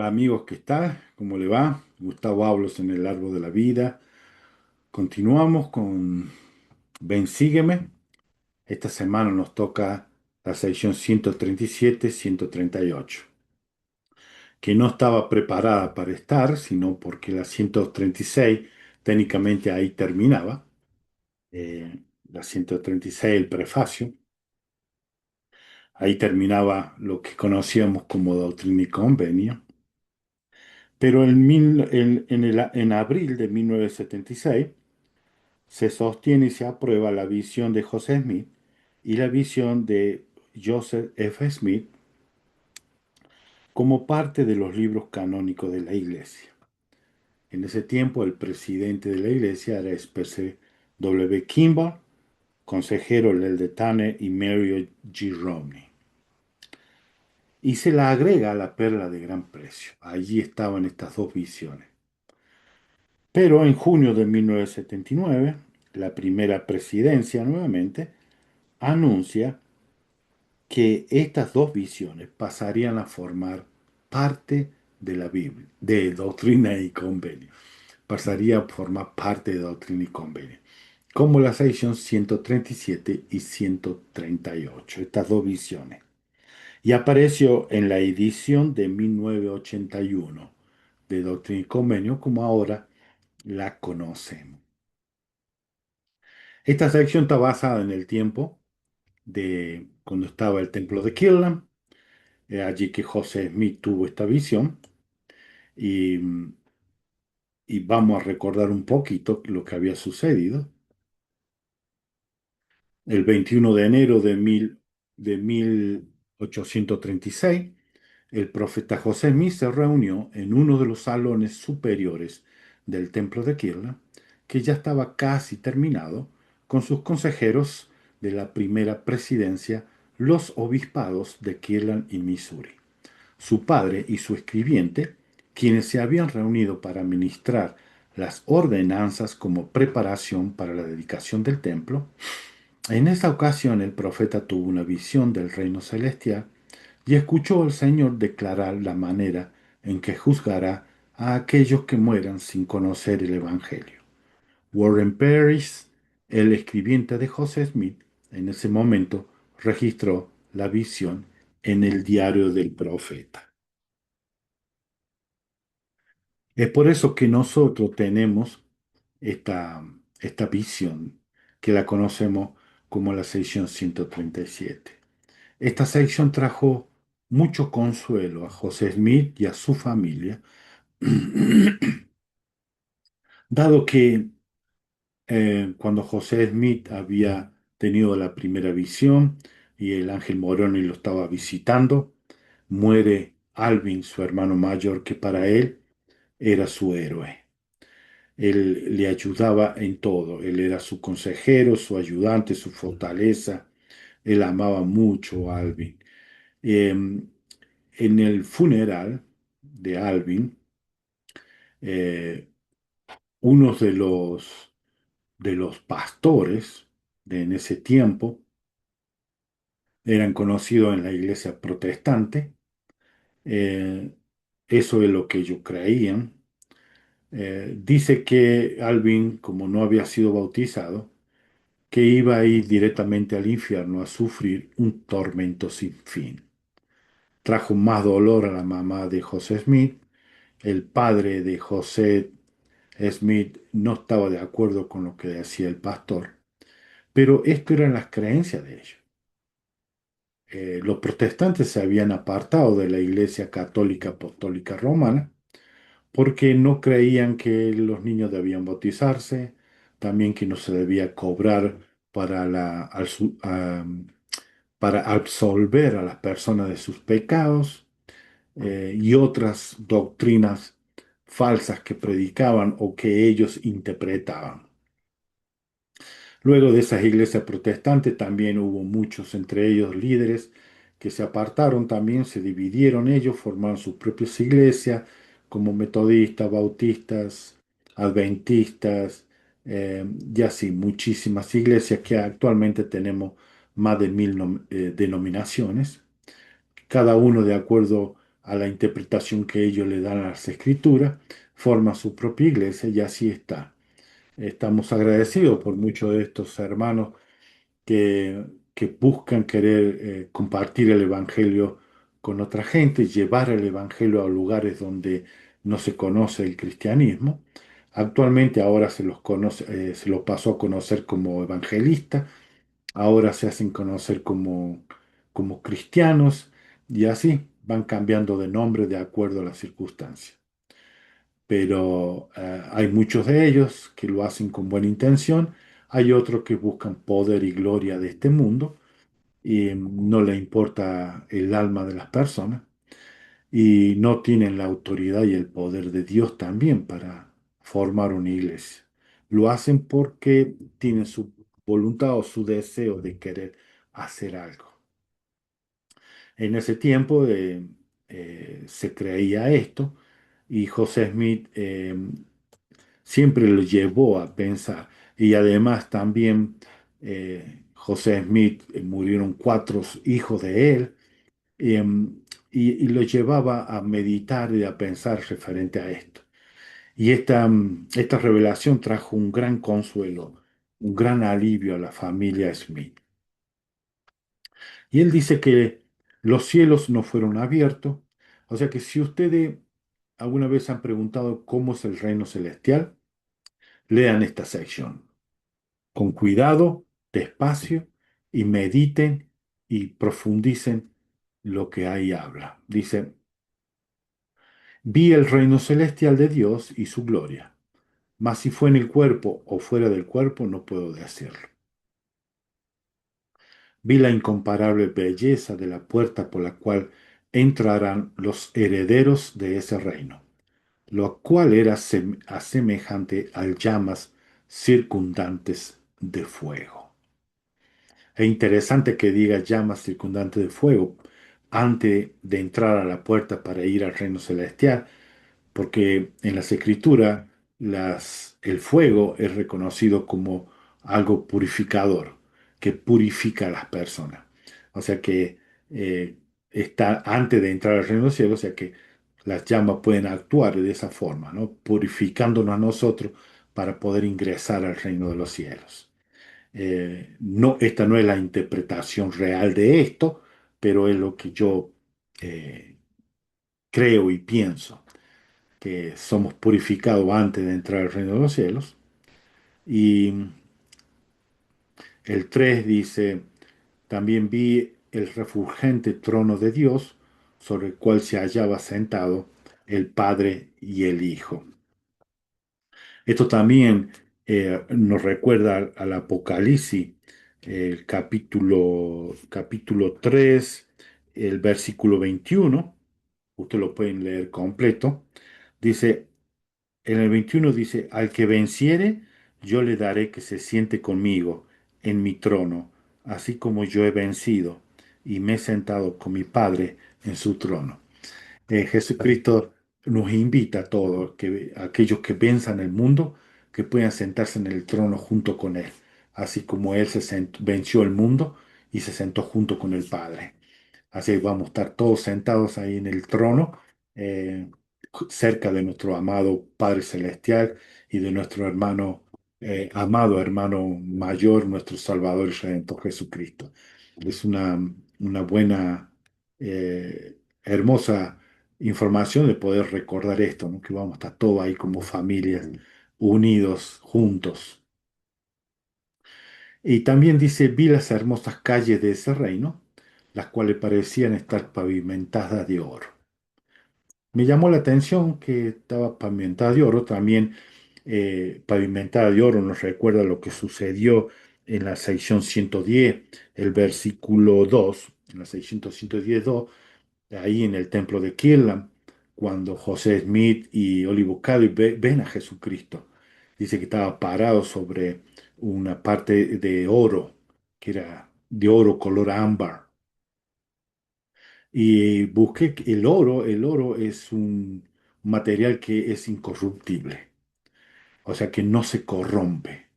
Hola amigos, ¿qué tal? ¿Cómo le va? Gustavo Hablos en el Árbol de la Vida. Continuamos con Ven, sígueme. Esta semana nos toca la sección 137-138, que no estaba preparada para estar, sino porque la 136 técnicamente ahí terminaba. La 136, el prefacio, ahí terminaba lo que conocíamos como Doctrina y Convenio. Pero en abril de 1976 se sostiene y se aprueba la visión de José Smith y la visión de Joseph F. Smith como parte de los libros canónicos de la Iglesia. En ese tiempo, el presidente de la Iglesia era Spencer W. Kimball, consejero Lel de Tanner y Mary G. Romney. Y se la agrega a la perla de gran precio. Allí estaban estas dos visiones. Pero en junio de 1979, la primera presidencia nuevamente anuncia que estas dos visiones pasarían a formar parte de la Biblia, de Doctrina y Convenio. Pasaría a formar parte de Doctrina y Convenio, como la sección 137 y 138, estas dos visiones. Y apareció en la edición de 1981 de Doctrina y Convenio, como ahora la conocemos. Esta sección está basada en el tiempo de cuando estaba el templo de Kirtland. Allí que José Smith tuvo esta visión y, y vamos a recordar un poquito lo que había sucedido. El 21 de enero de 1836, el profeta José Smith se reunió en uno de los salones superiores del templo de Kirtland, que ya estaba casi terminado, con sus consejeros de la primera presidencia, los obispados de Kirtland y Missouri, su padre y su escribiente, quienes se habían reunido para ministrar las ordenanzas como preparación para la dedicación del templo. En esta ocasión el profeta tuvo una visión del reino celestial y escuchó al Señor declarar la manera en que juzgará a aquellos que mueran sin conocer el Evangelio. Warren Parris, el escribiente de José Smith, en ese momento registró la visión en el diario del profeta. Es por eso que nosotros tenemos esta, esta visión, que la conocemos como la sección 137. Esta sección trajo mucho consuelo a José Smith y a su familia, dado que cuando José Smith había tenido la primera visión y el ángel Moroni lo estaba visitando, muere Alvin, su hermano mayor, que para él era su héroe. Él le ayudaba en todo. Él era su consejero, su ayudante, su fortaleza. Él amaba mucho a Alvin. En el funeral de Alvin, eh, uno de los pastores en ese tiempo eran conocidos en la iglesia protestante. eh, Eso es lo que ellos creían. Dice que Alvin, como no había sido bautizado, que iba a ir directamente al infierno a sufrir un tormento sin fin. Trajo más dolor a la mamá de José Smith. El padre de José Smith no estaba de acuerdo con lo que decía el pastor, pero esto eran las creencias de ellos. Los protestantes se habían apartado de la Iglesia Católica Apostólica Romana porque no creían que los niños debían bautizarse, también que no se debía cobrar para para absolver a las personas de sus pecados, y otras doctrinas falsas que predicaban o que ellos interpretaban. Luego de esas iglesias protestantes también hubo muchos, entre ellos líderes, que se apartaron también, se dividieron ellos, formaron sus propias iglesias, como metodistas, bautistas, adventistas, y así muchísimas iglesias que actualmente tenemos más de 1000 denominaciones, cada uno de acuerdo a la interpretación que ellos le dan a las escrituras, forman su propia iglesia y así está. Estamos agradecidos por muchos de estos hermanos que, que buscan querer compartir el Evangelio con otra gente, llevar el Evangelio a lugares donde no se conoce el cristianismo. Actualmente ahora se los pasó a conocer como evangelistas, ahora se hacen conocer como cristianos y así van cambiando de nombre de acuerdo a las circunstancias. Pero hay muchos de ellos que lo hacen con buena intención, hay otros que buscan poder y gloria de este mundo y no le importa el alma de las personas y no tienen la autoridad y el poder de Dios también para formar una iglesia. Lo hacen porque tienen su voluntad o su deseo de querer hacer algo. En ese tiempo se creía esto y José Smith siempre lo llevó a pensar. Y además también José Smith murieron cuatro hijos de él y lo llevaba a meditar y a pensar referente a esto. Y esta revelación trajo un gran consuelo, un gran alivio a la familia Smith. Y él dice que los cielos no fueron abiertos. O sea que si ustedes alguna vez han preguntado cómo es el reino celestial, lean esta sección con cuidado, despacio, y mediten y profundicen lo que ahí habla. Dice, vi el reino celestial de Dios y su gloria, mas si fue en el cuerpo o fuera del cuerpo, no puedo decirlo. Vi la incomparable belleza de la puerta por la cual entrarán los herederos de ese reino, lo cual era asemejante a llamas circundantes de fuego. Es interesante que diga llamas circundantes de fuego antes de entrar a la puerta para ir al reino celestial, porque en las escrituras el fuego es reconocido como algo purificador, que purifica a las personas. O sea que eh, está antes de entrar al reino del cielo, o sea que las llamas pueden actuar de esa forma, ¿no? Purificándonos a nosotros para poder ingresar al reino de los cielos. No, esta no es la interpretación real de esto, pero es lo que yo eh, creo y pienso que somos purificados antes de entrar al reino de los cielos. Y el 3 dice, también vi el refulgente trono de Dios, sobre el cual se hallaba sentado el Padre y el Hijo. Esto también nos recuerda al Apocalipsis, el capítulo 3, el versículo 21. Ustedes lo pueden leer completo. Dice, en el 21 dice, al que venciere, yo le daré que se siente conmigo en mi trono, así como yo he vencido y me he sentado con mi Padre en su trono. Jesucristo nos invita a todos, a aquellos que piensan el mundo, que puedan sentarse en el trono junto con Él, así como Él venció el mundo y se sentó junto con el Padre. Así vamos a estar todos sentados ahí en el trono, eh, cerca de nuestro amado Padre Celestial y de nuestro amado hermano mayor, nuestro Salvador y Redentor Jesucristo. Es una buena, hermosa información de poder recordar esto, ¿no? Que vamos a estar todos ahí como familias, unidos, juntos. Y también dice, vi las hermosas calles de ese reino, las cuales parecían estar pavimentadas de oro. Me llamó la atención que estaba pavimentada de oro, también pavimentada de oro nos recuerda lo que sucedió en la sección 110, el versículo 2, en la sección 110.2, ahí en el templo de Kirlam, cuando José Smith y Oliver Cady ven a Jesucristo. Dice que estaba parado sobre una parte de oro, que era de oro color ámbar. Y busqué que el oro es un material que es incorruptible, o sea que no se corrompe.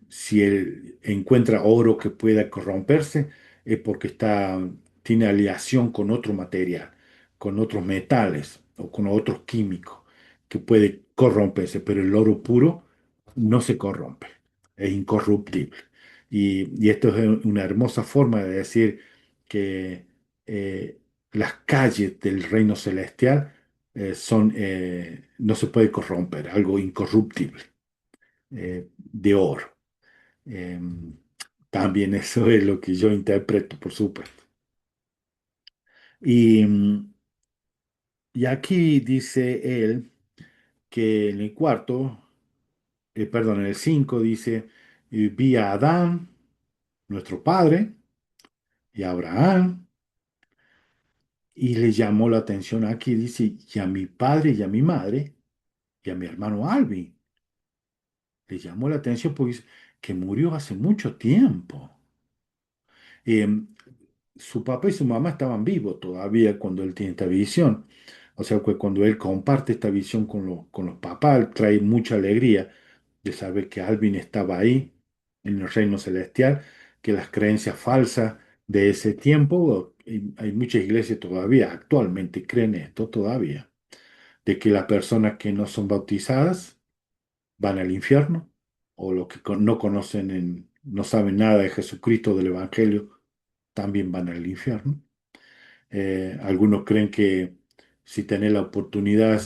Si él encuentra oro que pueda corromperse, es porque tiene aleación con otro material, con otros metales o con otros químicos que puede corromperse, pero el oro puro no se corrompe, es incorruptible. Y esto es una hermosa forma de decir que las calles del reino celestial no se puede corromper, algo incorruptible, de oro. Eh, También eso es lo que yo interpreto, por supuesto. Y, y aquí dice él que en el cuarto, perdón, en el 5 dice, y vi a Adán, nuestro padre, y a Abraham, y le llamó la atención aquí, dice, y a mi padre y a mi madre, y a mi hermano Albi. Le llamó la atención porque dice que murió hace mucho tiempo. Eh, Su papá y su mamá estaban vivos todavía cuando él tiene esta visión. O sea que cuando él comparte esta visión con los papás, trae mucha alegría de saber que Alvin estaba ahí en el reino celestial, que las creencias falsas de ese tiempo, y hay muchas iglesias todavía, actualmente creen esto todavía, de que las personas que no son bautizadas van al infierno, o los que no conocen, no saben nada de Jesucristo, del Evangelio, también van al infierno. Algunos creen que si tenés la oportunidad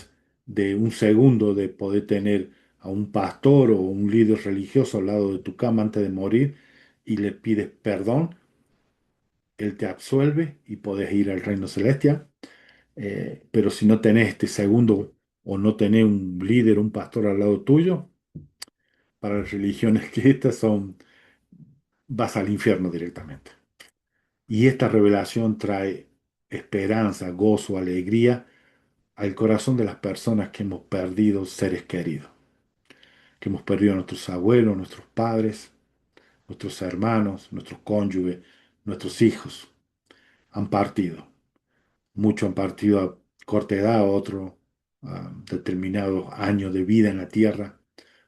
de un segundo de poder tener a un pastor o un líder religioso al lado de tu cama antes de morir y le pides perdón, él te absuelve y podés ir al reino celestial. Pero si no tenés este segundo o no tenés un líder, un pastor al lado tuyo, para las religiones que estas son, vas al infierno directamente. Y esta revelación trae esperanza, gozo, alegría al corazón de las personas que hemos perdido seres queridos, que hemos perdido a nuestros abuelos, nuestros padres, nuestros hermanos, nuestros cónyuges, nuestros hijos. Han partido. Muchos han partido a corta edad, otros a determinados años de vida en la tierra,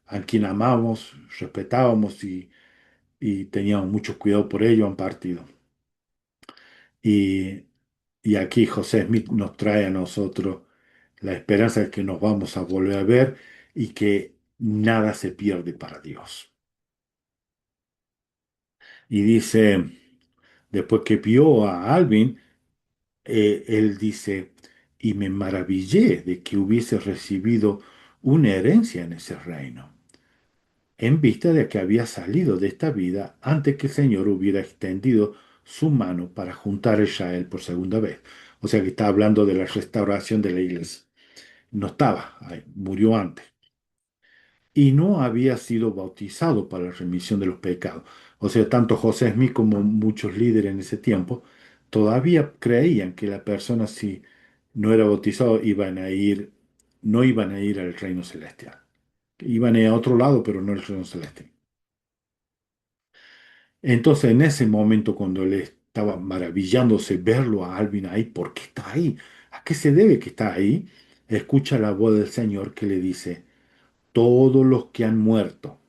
a quien amamos, respetábamos y teníamos mucho cuidado por ello, han partido. Y, y aquí José Smith nos trae a nosotros la esperanza de que nos vamos a volver a ver y que nada se pierde para Dios. Y dice, después que vio a Alvin, él dice, y me maravillé de que hubiese recibido una herencia en ese reino, en vista de que había salido de esta vida antes que el Señor hubiera extendido su mano para juntar a Israel por segunda vez. O sea que está hablando de la restauración de la iglesia. No estaba, ahí, murió antes. Y no había sido bautizado para la remisión de los pecados. O sea, tanto José Smith como muchos líderes en ese tiempo todavía creían que la persona si no era bautizado no iban a ir al reino celestial. Iban a ir a otro lado, pero no al reino celestial. Entonces, en ese momento, cuando él estaba maravillándose verlo a Alvin ahí, ¿por qué está ahí? ¿A qué se debe que está ahí? Escucha la voz del Señor que le dice, todos los que han muerto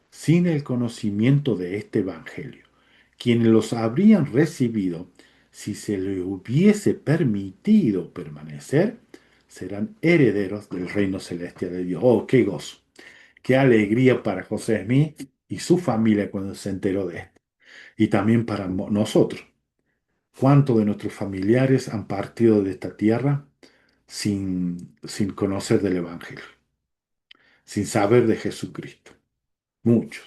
sin el conocimiento de este Evangelio, quienes los habrían recibido si se les hubiese permitido permanecer, serán herederos del reino celestial de Dios. Oh, qué gozo, qué alegría para José Smith y su familia cuando se enteró de esto. Y también para nosotros. ¿Cuántos de nuestros familiares han partido de esta tierra sin conocer del Evangelio, sin saber de Jesucristo? Muchos.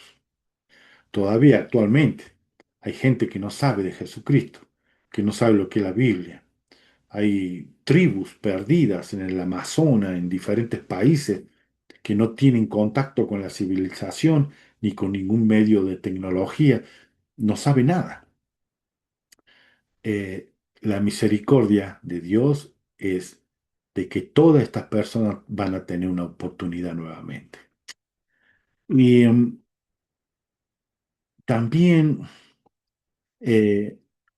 Todavía actualmente hay gente que no sabe de Jesucristo, que no sabe lo que es la Biblia. Hay tribus perdidas en el Amazonas, en diferentes países, que no tienen contacto con la civilización ni con ningún medio de tecnología. No sabe nada. La misericordia de Dios es de que todas estas personas van a tener una oportunidad nuevamente. Y también eh,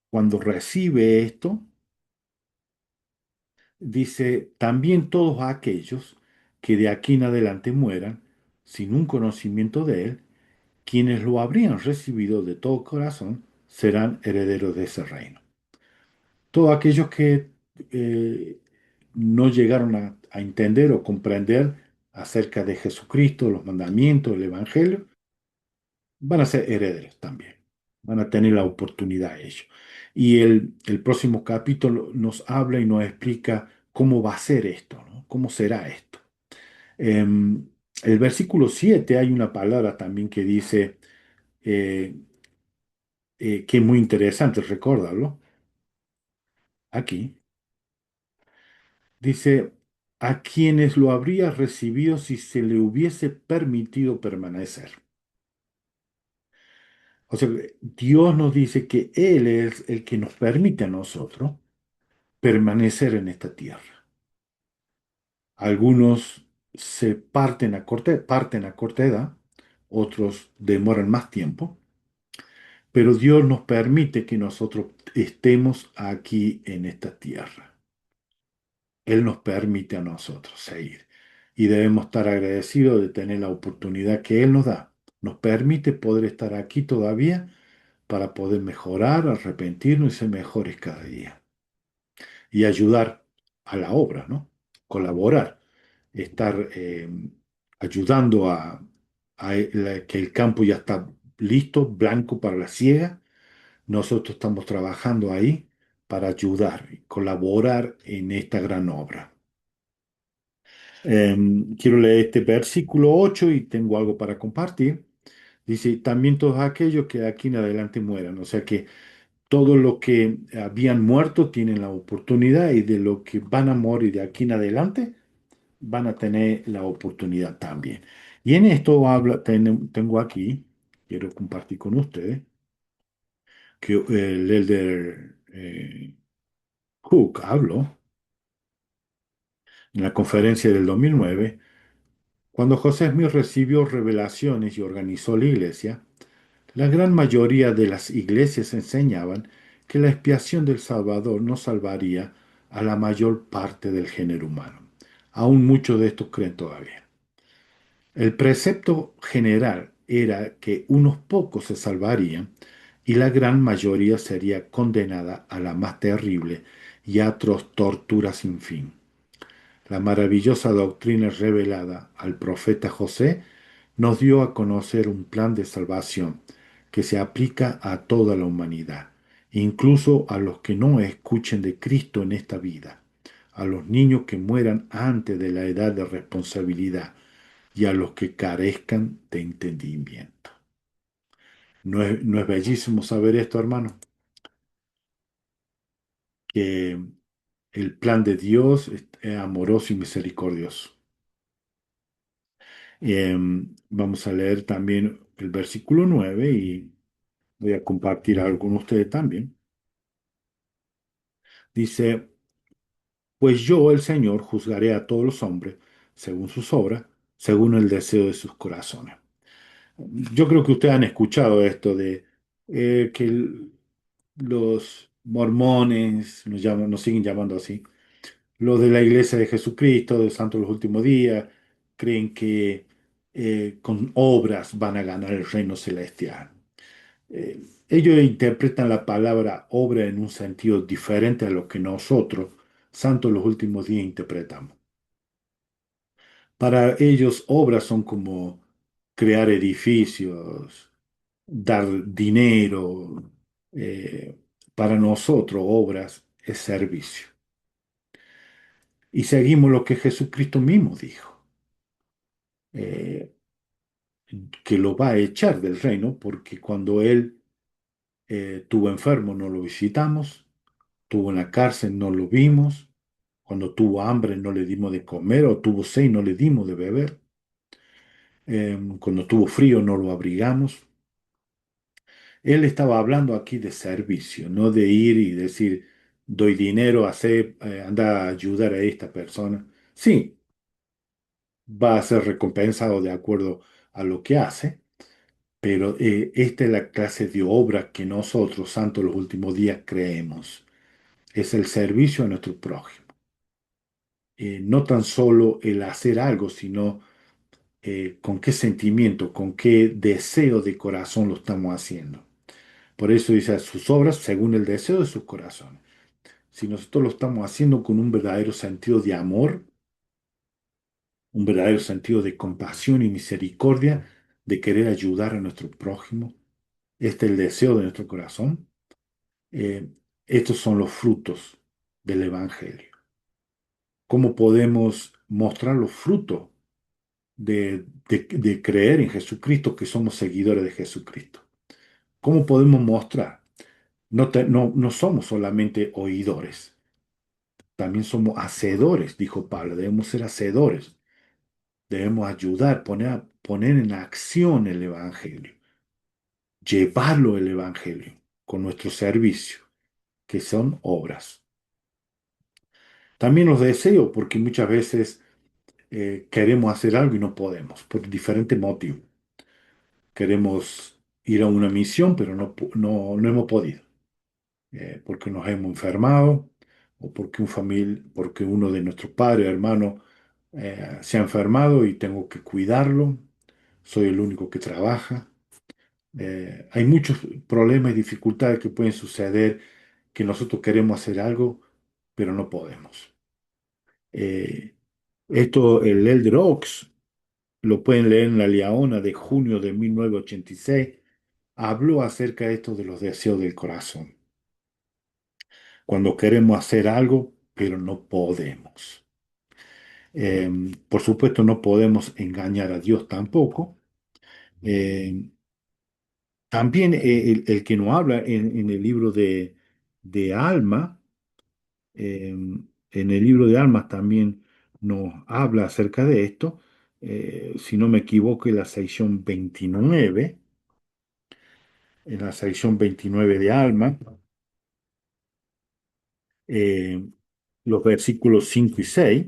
cuando recibe esto, dice, también todos aquellos que de aquí en adelante mueran sin un conocimiento de Él, quienes lo habrían recibido de todo corazón, serán herederos de ese reino. Todos aquellos que no llegaron a entender o comprender acerca de Jesucristo, los mandamientos, el Evangelio, van a ser herederos también. Van a tener la oportunidad ellos. Y el próximo capítulo nos habla y nos explica cómo va a ser esto, ¿no? ¿Cómo será esto? Em, el versículo 7 hay una palabra también que dice, eh, que es muy interesante, recordarlo. Aquí dice, a quienes lo habría recibido si se le hubiese permitido permanecer. O sea, Dios nos dice que Él es el que nos permite a nosotros permanecer en esta tierra. Algunos se parten a corta edad, otros demoran más tiempo, pero Dios nos permite que nosotros estemos aquí en esta tierra. Él nos permite a nosotros seguir y debemos estar agradecidos de tener la oportunidad que Él nos da. Nos permite poder estar aquí todavía para poder mejorar, arrepentirnos y ser mejores cada día y ayudar a la obra, ¿no? Colaborar, estar ayudando a que el campo ya está listo, blanco para la siega. Nosotros estamos trabajando ahí para ayudar y colaborar en esta gran obra. Quiero leer este versículo 8 y tengo algo para compartir. Dice, también todos aquellos que de aquí en adelante mueran. O sea que todos los que habían muerto tienen la oportunidad y de los que van a morir de aquí en adelante van a tener la oportunidad también. Y en esto tengo aquí, quiero compartir con ustedes, que el elder Cook habló en la conferencia del 2009. Cuando José Smith recibió revelaciones y organizó la iglesia, la gran mayoría de las iglesias enseñaban que la expiación del Salvador no salvaría a la mayor parte del género humano. Aún muchos de estos creen todavía. El precepto general era que unos pocos se salvarían y la gran mayoría sería condenada a la más terrible y atroz tortura sin fin. La maravillosa doctrina revelada al profeta José nos dio a conocer un plan de salvación que se aplica a toda la humanidad, incluso a los que no escuchen de Cristo en esta vida, a los niños que mueran antes de la edad de responsabilidad y a los que carezcan de entendimiento. ¿No es bellísimo saber esto, hermano? Que el plan de Dios es amoroso y misericordioso. Vamos a leer también el versículo 9 y voy a compartir algo con ustedes también. Dice, pues yo, el Señor, juzgaré a todos los hombres según sus obras, según el deseo de sus corazones. Yo creo que ustedes han escuchado esto de que los mormones nos siguen llamando así, los de la Iglesia de Jesucristo, de los Santos de los Últimos Días, creen que con obras van a ganar el reino celestial. Ellos interpretan la palabra obra en un sentido diferente a lo que nosotros, santos de los últimos días, interpretamos. Para ellos, obras son como crear edificios, dar dinero. eh, para nosotros, obras es servicio. Y seguimos lo que Jesucristo mismo dijo, eh, que lo va a echar del reino porque cuando Él estuvo enfermo no lo visitamos, estuvo en la cárcel no lo vimos, cuando tuvo hambre no le dimos de comer o tuvo sed no le dimos de beber, cuando tuvo frío no lo abrigamos. Él estaba hablando aquí de servicio, no de ir y decir, doy dinero, anda a ayudar a esta persona. Sí, va a ser recompensado de acuerdo a lo que hace, pero esta es la clase de obra que nosotros, santos los últimos días, creemos. Es el servicio a nuestro prójimo. No tan solo el hacer algo, sino con qué sentimiento, con qué deseo de corazón lo estamos haciendo. Por eso dice sus obras según el deseo de sus corazones. si nosotros lo estamos haciendo con un verdadero sentido de amor, un verdadero sentido de compasión y misericordia, de querer ayudar a nuestro prójimo. Este es el deseo de nuestro corazón. Eh, Estos son los frutos del Evangelio. ¿Cómo podemos mostrar los frutos de creer en Jesucristo, que somos seguidores de Jesucristo? ¿Cómo podemos mostrar? No somos solamente oidores, también somos hacedores, dijo Pablo. Debemos ser hacedores, debemos ayudar, poner en acción el Evangelio, llevarlo el Evangelio con nuestro servicio, que son obras. También los deseo, porque muchas veces queremos hacer algo y no podemos, por diferentes motivos. Queremos ir a una misión, pero no hemos podido, porque nos hemos enfermado o porque uno de nuestros padres, hermanos, se ha enfermado y tengo que cuidarlo. Soy el único que trabaja. Hay muchos problemas y dificultades que pueden suceder que nosotros queremos hacer algo, pero no podemos. Eh, el Elder Oaks, lo pueden leer en La Liaona de junio de 1986, habló acerca de esto de los deseos del corazón. Cuando queremos hacer algo, pero no podemos. Eh, por supuesto, no podemos engañar a Dios tampoco. Eh, También el que nos habla en el libro de Alma, en el libro de Almas también nos habla acerca de esto. Si no me equivoco, en la sección 29 de Alma, eh, los versículos 5 y 6.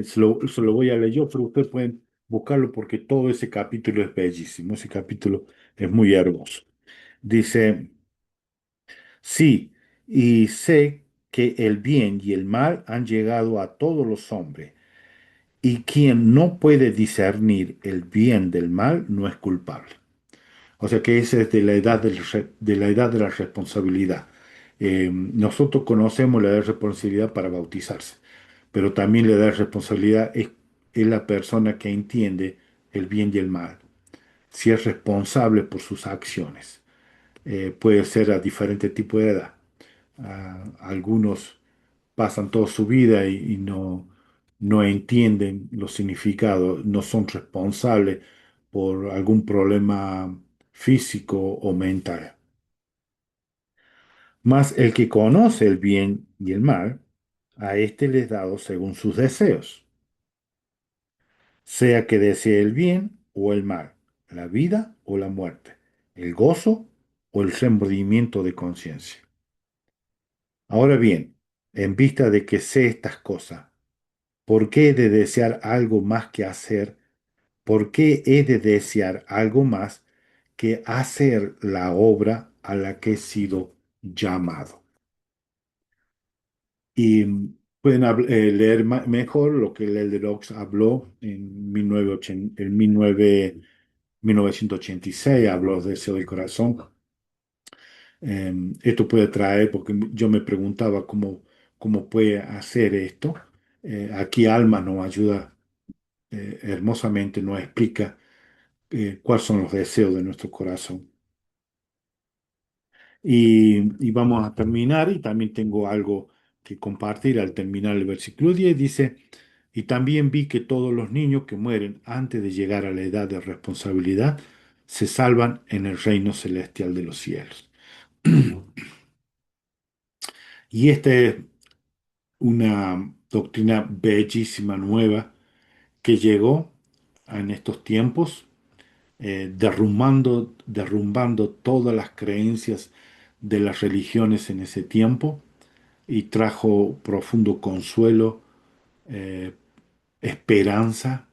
Se lo voy a leer yo, pero ustedes pueden buscarlo porque todo ese capítulo es bellísimo. Ese capítulo es muy hermoso. Dice, sí, y sé que el bien y el mal han llegado a todos los hombres, y quien no puede discernir el bien del mal no es culpable. O sea que esa es de la edad de la responsabilidad. Nosotros conocemos la edad de responsabilidad para bautizarse, pero también la edad de responsabilidad es la persona que entiende el bien y el mal, si es responsable por sus acciones. Puede ser a diferentes tipos de edad. Algunos pasan toda su vida y no entienden los significados, no son responsables por algún problema físico o mental. Mas el que conoce el bien y el mal, a éste le es dado según sus deseos, sea que desee el bien o el mal, la vida o la muerte, el gozo o el remordimiento de conciencia. Ahora bien, en vista de que sé estas cosas, ¿por qué he de desear algo más que hacer? ¿Por qué he de desear algo más que hacer la obra a la que he sido llamado? Y pueden leer mejor lo que el Elder Oaks habló en 1986, habló de deseo del corazón. Esto puede traer, porque yo me preguntaba cómo puede hacer esto. Aquí Alma nos ayuda hermosamente, nos explica cuáles son los deseos de nuestro corazón. Y vamos a terminar, y también tengo algo que compartir al terminar el versículo 10. Dice, y también vi que todos los niños que mueren antes de llegar a la edad de responsabilidad se salvan en el reino celestial de los cielos. Y esta es una doctrina bellísima nueva que llegó en estos tiempos, derrumbando todas las creencias de las religiones en ese tiempo, y trajo profundo consuelo, eh, esperanza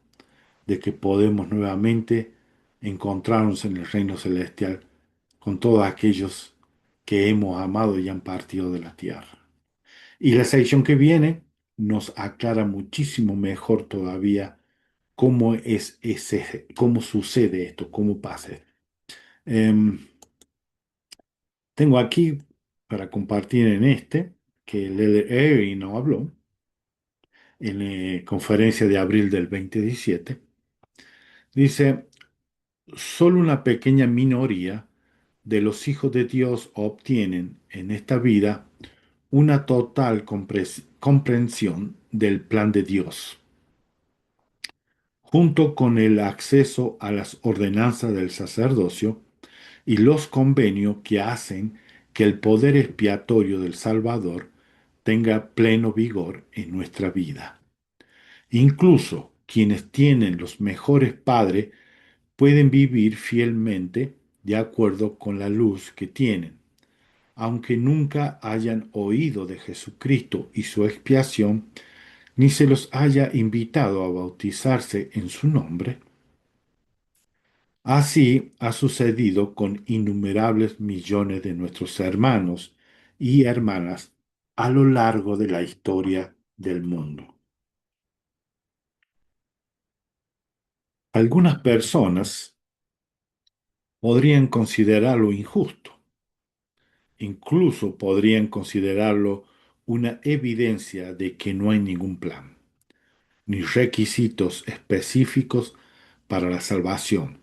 de que podemos nuevamente encontrarnos en el reino celestial con todos aquellos que hemos amado y han partido de la tierra. Y la sección que viene nos aclara muchísimo mejor todavía cómo sucede esto, cómo pasa. Em, Tengo aquí para compartir en este, que Lele Airy no habló, en la conferencia de abril del 2017. Dice, solo una pequeña minoría de los hijos de Dios obtienen en esta vida una total comprensión del plan de Dios, junto con el acceso a las ordenanzas del sacerdocio y los convenios que hacen que el poder expiatorio del Salvador tenga pleno vigor en nuestra vida. Incluso quienes tienen los mejores padres pueden vivir fielmente de acuerdo con la luz que tienen, aunque nunca hayan oído de Jesucristo y su expiación, ni se los haya invitado a bautizarse en su nombre. Así ha sucedido con innumerables millones de nuestros hermanos y hermanas a lo largo de la historia del mundo. Algunas personas podrían considerarlo injusto, incluso podrían considerarlo una evidencia de que no hay ningún plan, ni requisitos específicos para la salvación,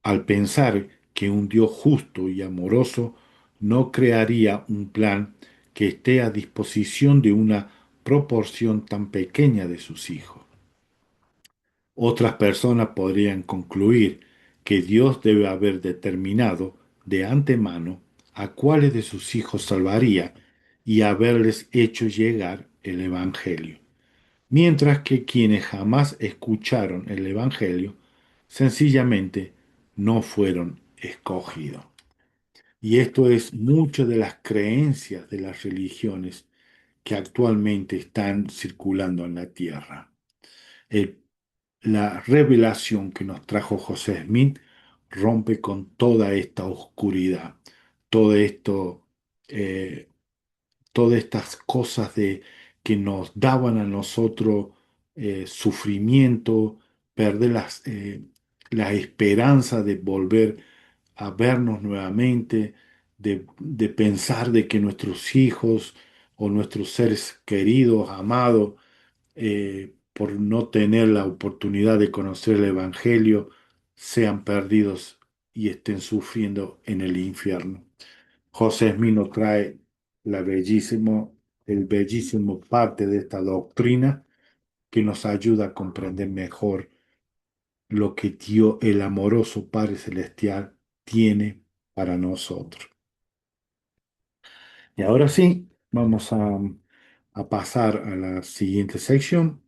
al pensar que un Dios justo y amoroso no crearía un plan que esté a disposición de una proporción tan pequeña de sus hijos. Otras personas podrían concluir que Dios debe haber determinado de antemano a cuáles de sus hijos salvaría y haberles hecho llegar el Evangelio, mientras que quienes jamás escucharon el Evangelio sencillamente no fueron escogidos. Y esto es mucho de las creencias de las religiones que actualmente están circulando en la tierra. El La revelación que nos trajo José Smith rompe con toda esta oscuridad, todo esto, eh, todas estas cosas que nos daban a nosotros sufrimiento, perder la esperanza de volver a vernos nuevamente, de pensar de que nuestros hijos o nuestros seres queridos, amados, por no tener la oportunidad de conocer el Evangelio, sean perdidos y estén sufriendo en el infierno. José Smith nos trae el bellísimo parte de esta doctrina que nos ayuda a comprender mejor lo que Dios, el amoroso Padre Celestial, tiene para nosotros. Y ahora sí, vamos a pasar a la siguiente sección.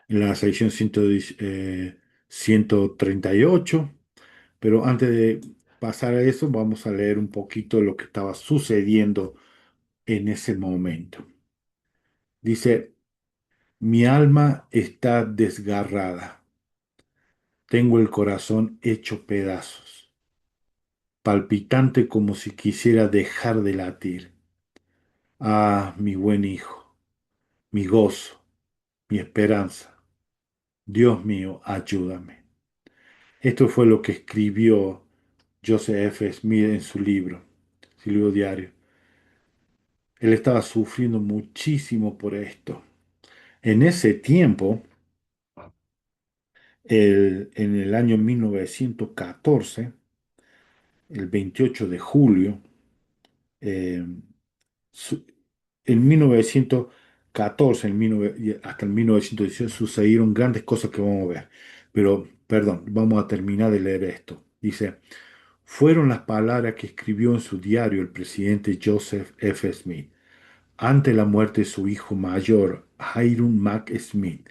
En la sección 138, pero antes de pasar a eso, vamos a leer un poquito lo que estaba sucediendo en ese momento. Dice, mi alma está desgarrada, tengo el corazón hecho pedazos, palpitante como si quisiera dejar de latir. Ah, mi buen hijo, mi gozo, mi esperanza, Dios mío, ayúdame. Esto fue lo que escribió Joseph F. Smith en su libro diario. Él estaba sufriendo muchísimo por esto. En ese tiempo, en el año 1914, el 28 de julio, eh, su- en 1914 y hasta el 1918 sucedieron grandes cosas que vamos a ver. Pero, perdón, vamos a terminar de leer esto. Dice, fueron las palabras que escribió en su diario el presidente Joseph F. Smith ante la muerte de su hijo mayor, Hiram Mack Smith,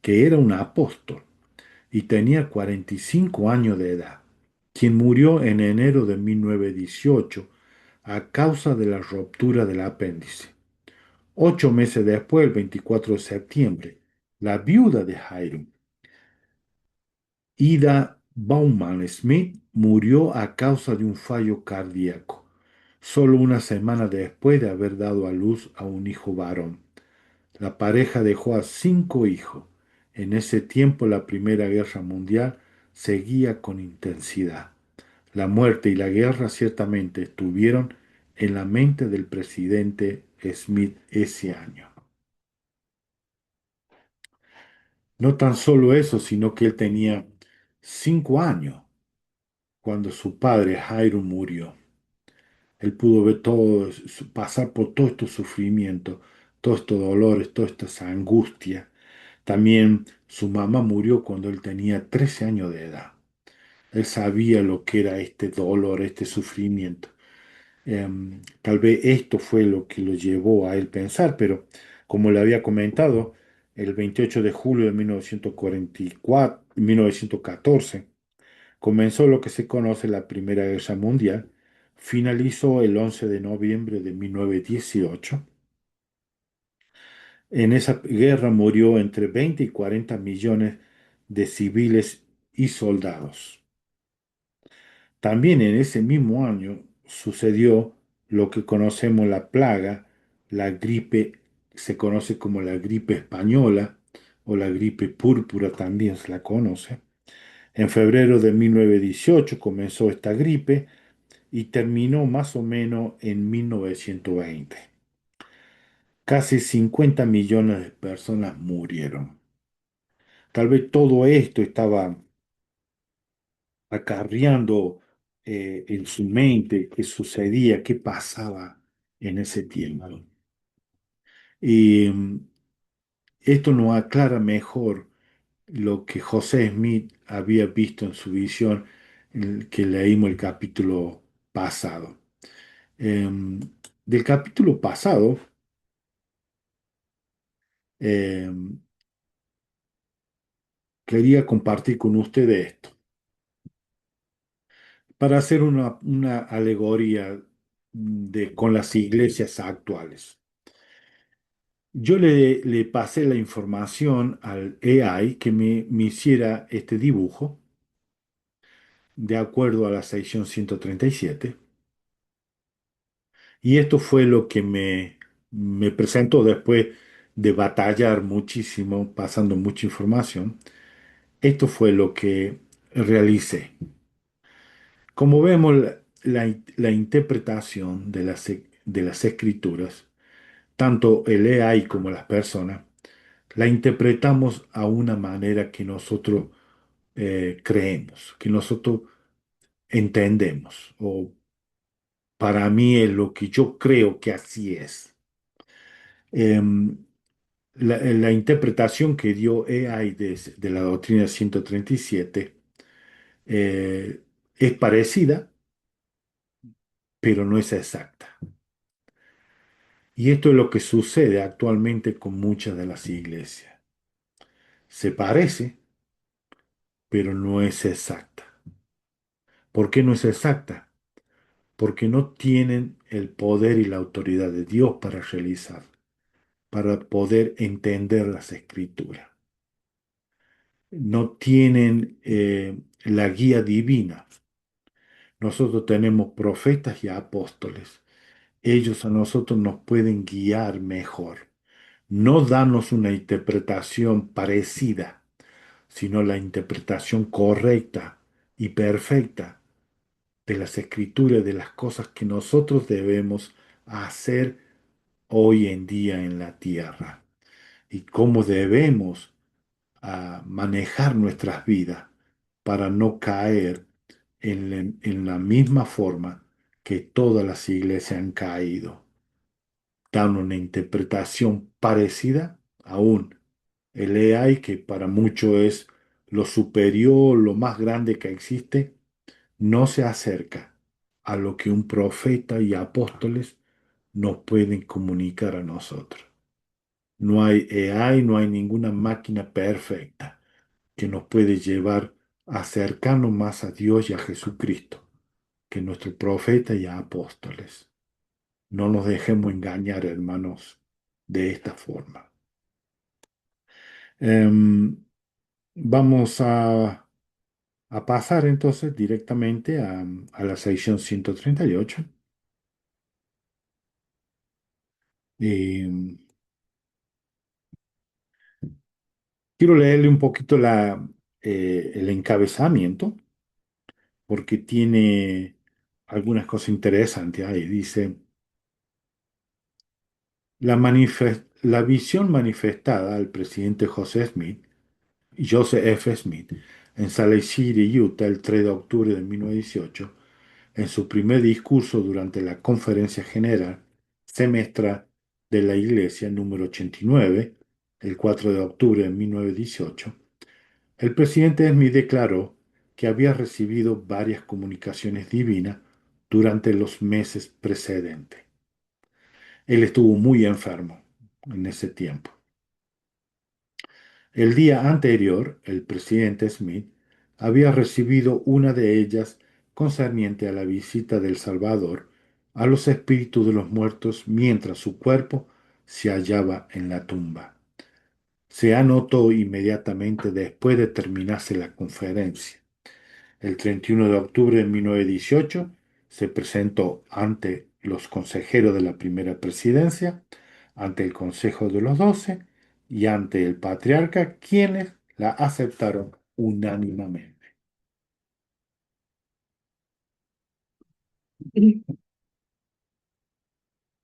que era un apóstol y tenía 45 años de edad, quien murió en enero de 1918 a causa de la ruptura del apéndice. 8 meses después, el 24 de septiembre, la viuda de Hiram, Ida Bauman Smith, murió a causa de un fallo cardíaco, solo una semana después de haber dado a luz a un hijo varón. La pareja dejó a 5 hijos. En ese tiempo la Primera Guerra Mundial seguía con intensidad. La muerte y la guerra ciertamente estuvieron en la mente del presidente Smith ese año. No tan solo eso, sino que él tenía 5 años cuando su padre Jairo murió. Él pudo ver todo, pasar por todo estos sufrimientos, todos estos dolores, todas estas angustias. También su mamá murió cuando él tenía 13 años de edad. Él sabía lo que era este dolor, este sufrimiento. Tal vez esto fue lo que lo llevó a él pensar, pero como le había comentado, el 28 de julio de 1944, 1914, comenzó lo que se conoce la Primera Guerra Mundial, finalizó el 11 de noviembre de 1918. En esa guerra murió entre 20 y 40 millones de civiles y soldados. También en ese mismo año sucedió lo que conocemos la plaga, la gripe, se conoce como la gripe española o la gripe púrpura también se la conoce. En febrero de 1918 comenzó esta gripe y terminó más o menos en 1920. Casi 50 millones de personas murieron. Tal vez todo esto estaba acarreando en su mente qué sucedía, qué pasaba en ese tiempo. Y esto nos aclara mejor lo que José Smith había visto en su visión, que leímos el capítulo pasado. Del capítulo pasado, em, quería compartir con ustedes esto, para hacer una alegoría con las iglesias actuales. Yo le pasé la información al AI que me hiciera este dibujo de acuerdo a la sección 137 y esto fue lo que me presentó después de batallar muchísimo, pasando mucha información. Esto fue lo que realicé. Como vemos, la interpretación de las escrituras, tanto el AI como las personas, la interpretamos a una manera que nosotros creemos, que nosotros entendemos, o para mí es lo que yo creo que así es. Em, la interpretación que dio AI de la doctrina 137 es parecida, pero no es exacta. Y esto es lo que sucede actualmente con muchas de las iglesias. Se parece, pero no es exacta. ¿Por qué no es exacta? Porque no tienen el poder y la autoridad de Dios para realizar, para poder entender las escrituras. No tienen la guía divina. Nosotros tenemos profetas y apóstoles. Ellos a nosotros nos pueden guiar mejor. No darnos una interpretación parecida, sino la interpretación correcta y perfecta de las escrituras, de las cosas que nosotros debemos hacer hoy en día en la tierra y cómo debemos manejar nuestras vidas para no caer en la misma forma que todas las iglesias han caído. Dan una interpretación parecida aún. El AI, que para muchos es lo superior, lo más grande que existe, no se acerca a lo que un profeta y apóstoles nos pueden comunicar a nosotros. No hay AI, no hay ninguna máquina perfecta que nos puede llevar a acercarnos más a Dios y a Jesucristo que nuestro profeta y apóstoles. No nos dejemos engañar, hermanos, de esta forma. Em, vamos a pasar entonces directamente a la sección 138. Y quiero leerle un poquito el encabezamiento porque tiene algunas cosas interesantes ahí. Dice, la visión manifestada al presidente Joseph F. Smith, en Salt Lake City, Utah, el 3 de octubre de 1918, en su primer discurso durante la Conferencia General Semestral de la Iglesia número 89, el 4 de octubre de 1918, el presidente Smith declaró que había recibido varias comunicaciones divinas durante los meses precedentes. Él estuvo muy enfermo en ese tiempo. El día anterior, el presidente Smith había recibido una de ellas concerniente a la visita del Salvador a los espíritus de los muertos mientras su cuerpo se hallaba en la tumba. Se anotó inmediatamente después de terminarse la conferencia. El 31 de octubre de 1918 se presentó ante los consejeros de la primera presidencia, ante el Consejo de los Doce y ante el patriarca, quienes la aceptaron unánimemente.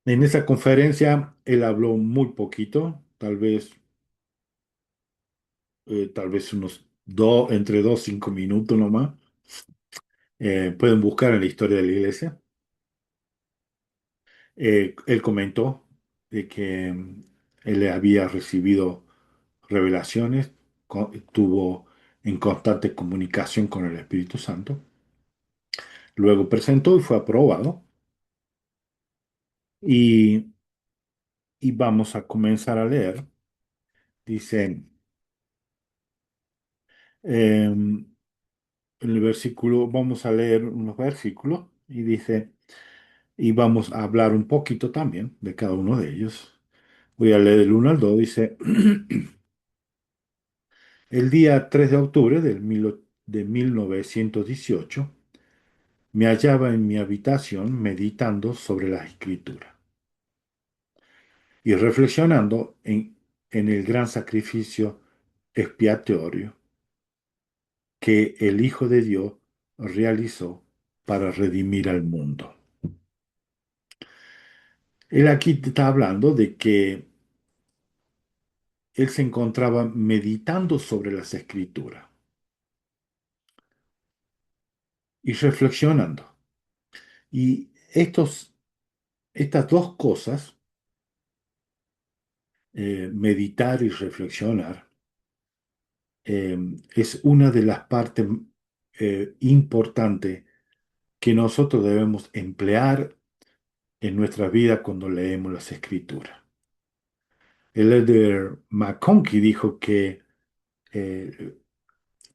En esa conferencia él habló muy poquito, tal vez unos dos, entre 2 y 5 minutos nomás. Pueden buscar en la historia de la iglesia. Él comentó de que él había recibido revelaciones, estuvo en constante comunicación con el Espíritu Santo. Luego presentó y fue aprobado. Y, y vamos a comenzar a leer. Dice, en el versículo, vamos a leer unos versículos y dice, y vamos a hablar un poquito también de cada uno de ellos. Voy a leer el 1 al 2. Dice, el día 3 de octubre de 1918, me hallaba en mi habitación meditando sobre la escritura y reflexionando en el gran sacrificio expiatorio que el Hijo de Dios realizó para redimir al mundo. Él aquí te está hablando de que él se encontraba meditando sobre las escrituras y reflexionando. Y estas dos cosas, meditar y reflexionar, eh, es una de las partes importantes que nosotros debemos emplear en nuestra vida cuando leemos las escrituras. El elder McConkie dijo eh,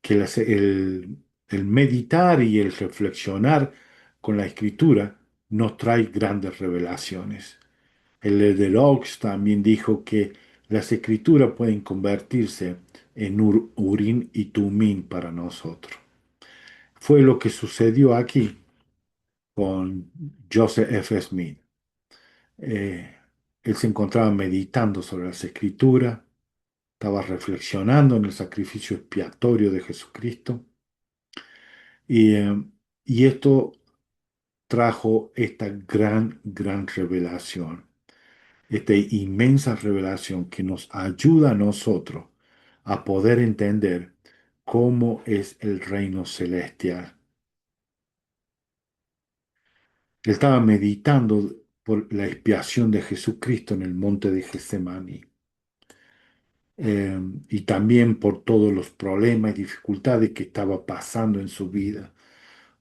que el meditar y el reflexionar con la escritura nos trae grandes revelaciones. El elder Oaks también dijo que las escrituras pueden convertirse en Urim y Tumim para nosotros. Fue lo que sucedió aquí con Joseph F. Smith. Eh, Él se encontraba meditando sobre las escrituras, estaba reflexionando en el sacrificio expiatorio de Jesucristo y, eh, y esto trajo esta gran revelación, esta inmensa revelación que nos ayuda a nosotros a poder entender cómo es el reino celestial. Él estaba meditando por la expiación de Jesucristo en el monte de Getsemaní. Y también por todos los problemas y dificultades que estaba pasando en su vida,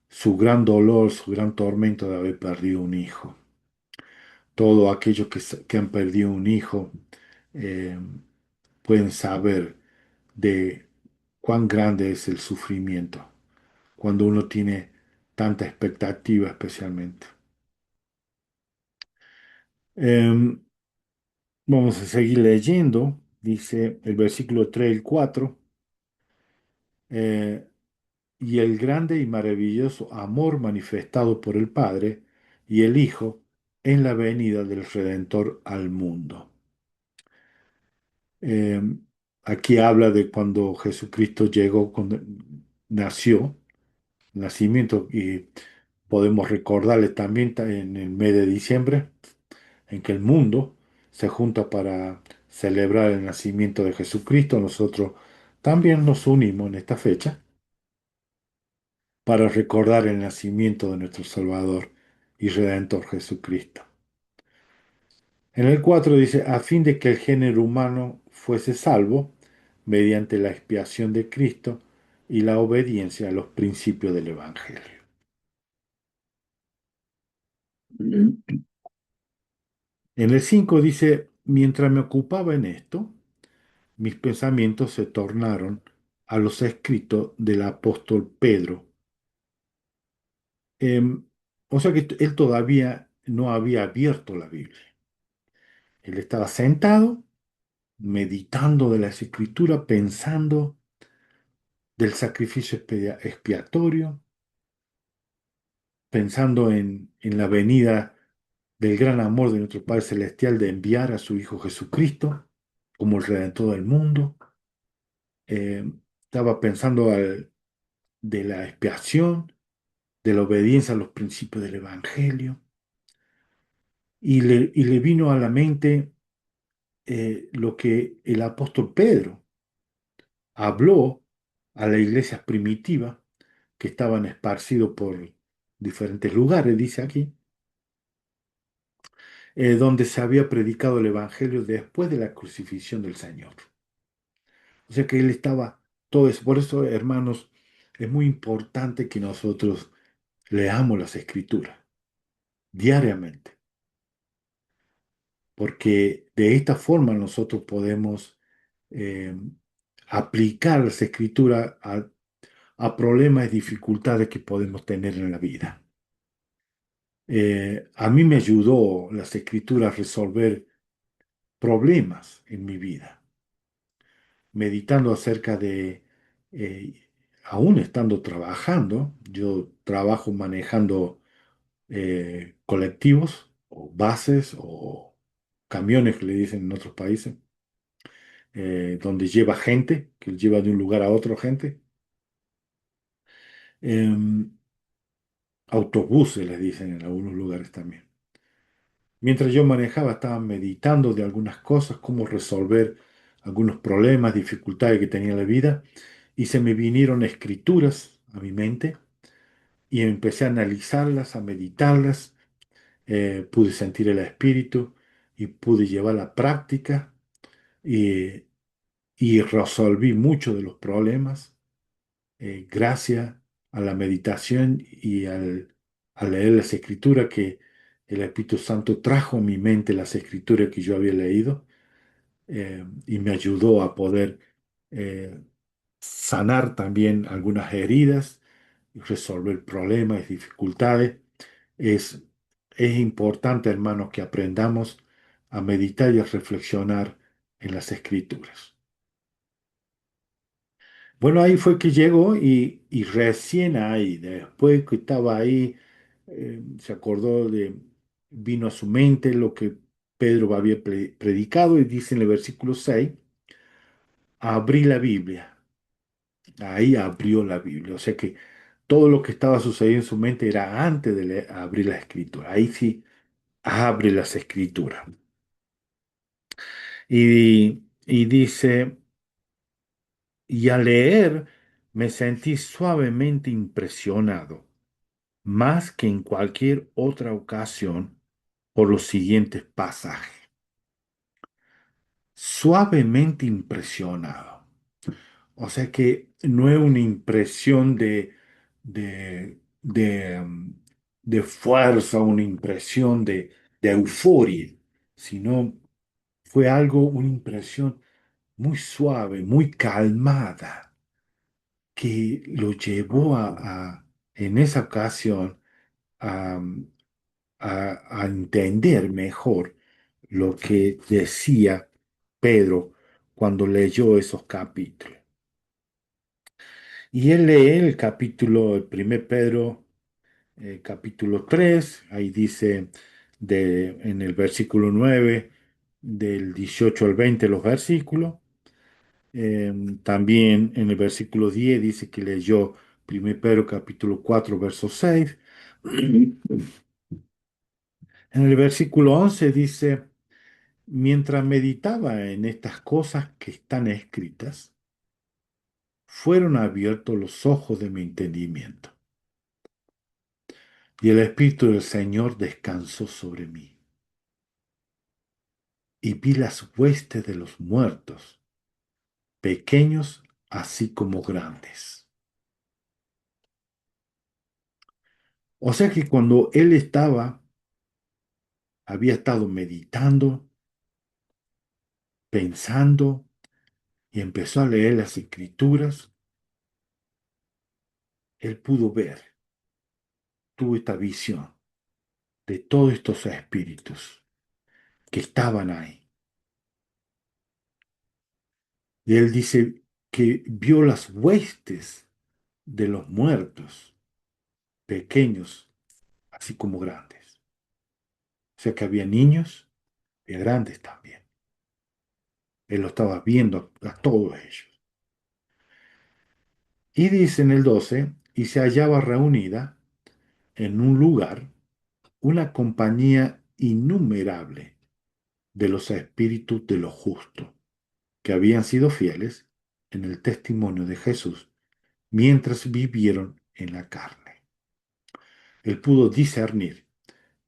su gran dolor, su gran tormento de haber perdido un hijo. Todos aquellos que han perdido un hijo eh, pueden saber de cuán grande es el sufrimiento cuando uno tiene tanta expectativa especialmente. Em, Vamos a seguir leyendo, dice el versículo 3 y 4. eh, y el grande y maravilloso amor manifestado por el Padre y el Hijo en la venida del Redentor al mundo. Eh, Aquí habla de cuando Jesucristo llegó, cuando nació, nacimiento, y podemos recordarle también en el mes de diciembre, en que el mundo se junta para celebrar el nacimiento de Jesucristo. Nosotros también nos unimos en esta fecha para recordar el nacimiento de nuestro Salvador y Redentor Jesucristo. En el 4 dice, a fin de que el género humano fuese salvo mediante la expiación de Cristo y la obediencia a los principios del Evangelio. En el 5 dice, mientras me ocupaba en esto, mis pensamientos se tornaron a los escritos del apóstol Pedro. Em, o sea que él todavía no había abierto la Biblia. Él estaba sentado, meditando de las escrituras, pensando del sacrificio expiatorio, pensando en la venida del gran amor de nuestro Padre Celestial de enviar a su Hijo Jesucristo como el Redentor del mundo. Eh, Estaba pensando de la expiación, de la obediencia a los principios del Evangelio, y le vino a la mente lo que el apóstol Pedro habló a la iglesia primitiva que estaban esparcidos por diferentes lugares, dice aquí, donde se había predicado el Evangelio después de la crucifixión del Señor. O sea que él estaba todo eso. Por eso, hermanos, es muy importante que nosotros leamos las Escrituras diariamente, porque de esta forma nosotros podemos eh, aplicar las Escrituras a problemas y dificultades que podemos tener en la vida. A mí me ayudó las Escrituras a resolver problemas en mi vida, meditando acerca eh, aún estando trabajando, yo trabajo manejando colectivos o bases o camiones que le dicen en otros países, donde lleva gente, que lleva de un lugar a otro gente. Em, Autobuses les dicen en algunos lugares también. Mientras yo manejaba, estaba meditando de algunas cosas, cómo resolver algunos problemas, dificultades que tenía en la vida, y se me vinieron escrituras a mi mente y empecé a analizarlas, a meditarlas, pude sentir el espíritu y pude llevar a la práctica y, y resolví muchos de los problemas gracias a la meditación y a leer las escrituras que el Espíritu Santo trajo a mi mente las escrituras que yo había leído y me ayudó a poder eh, sanar también algunas heridas y resolver problemas y dificultades. Es, es importante, hermanos, que aprendamos a meditar y a reflexionar en las escrituras. Bueno, ahí fue que llegó y recién ahí, después que estaba ahí, se acordó vino a su mente lo que Pedro había predicado y dice en el versículo 6, abrí la Biblia. Ahí abrió la Biblia. O sea que todo lo que estaba sucediendo en su mente era antes de abrir la escritura. Ahí sí abre las escrituras. Y dice, y al leer me sentí suavemente impresionado, más que en cualquier otra ocasión, por los siguientes pasajes. Suavemente impresionado. O sea que no es una impresión de, de fuerza, una impresión de euforia, sino fue algo, una impresión muy suave, muy calmada, que lo llevó en esa ocasión a, a entender mejor lo que decía Pedro cuando leyó esos capítulos. Y él lee el capítulo, el primer Pedro, capítulo 3 ahí dice en el versículo 9 del 18 al 20 los versículos. También en el versículo 10 dice que leyó 1 Pedro capítulo 4, verso 6. En el versículo 11 dice, mientras meditaba en estas cosas que están escritas, fueron abiertos los ojos de mi entendimiento, y el Espíritu del Señor descansó sobre mí, y vi las huestes de los muertos, pequeños así como grandes. O sea que cuando él había estado meditando, pensando, y empezó a leer las escrituras, él pudo ver, tuvo esta visión de todos estos espíritus que estaban ahí. Y él dice que vio las huestes de los muertos, pequeños, así como grandes. O sea que había niños y grandes también. Él lo estaba viendo a todos ellos. Y dice en el 12, y se hallaba reunida en un lugar una compañía innumerable de los espíritus de los justos, que habían sido fieles en el testimonio de Jesús mientras vivieron en la carne. Él pudo discernir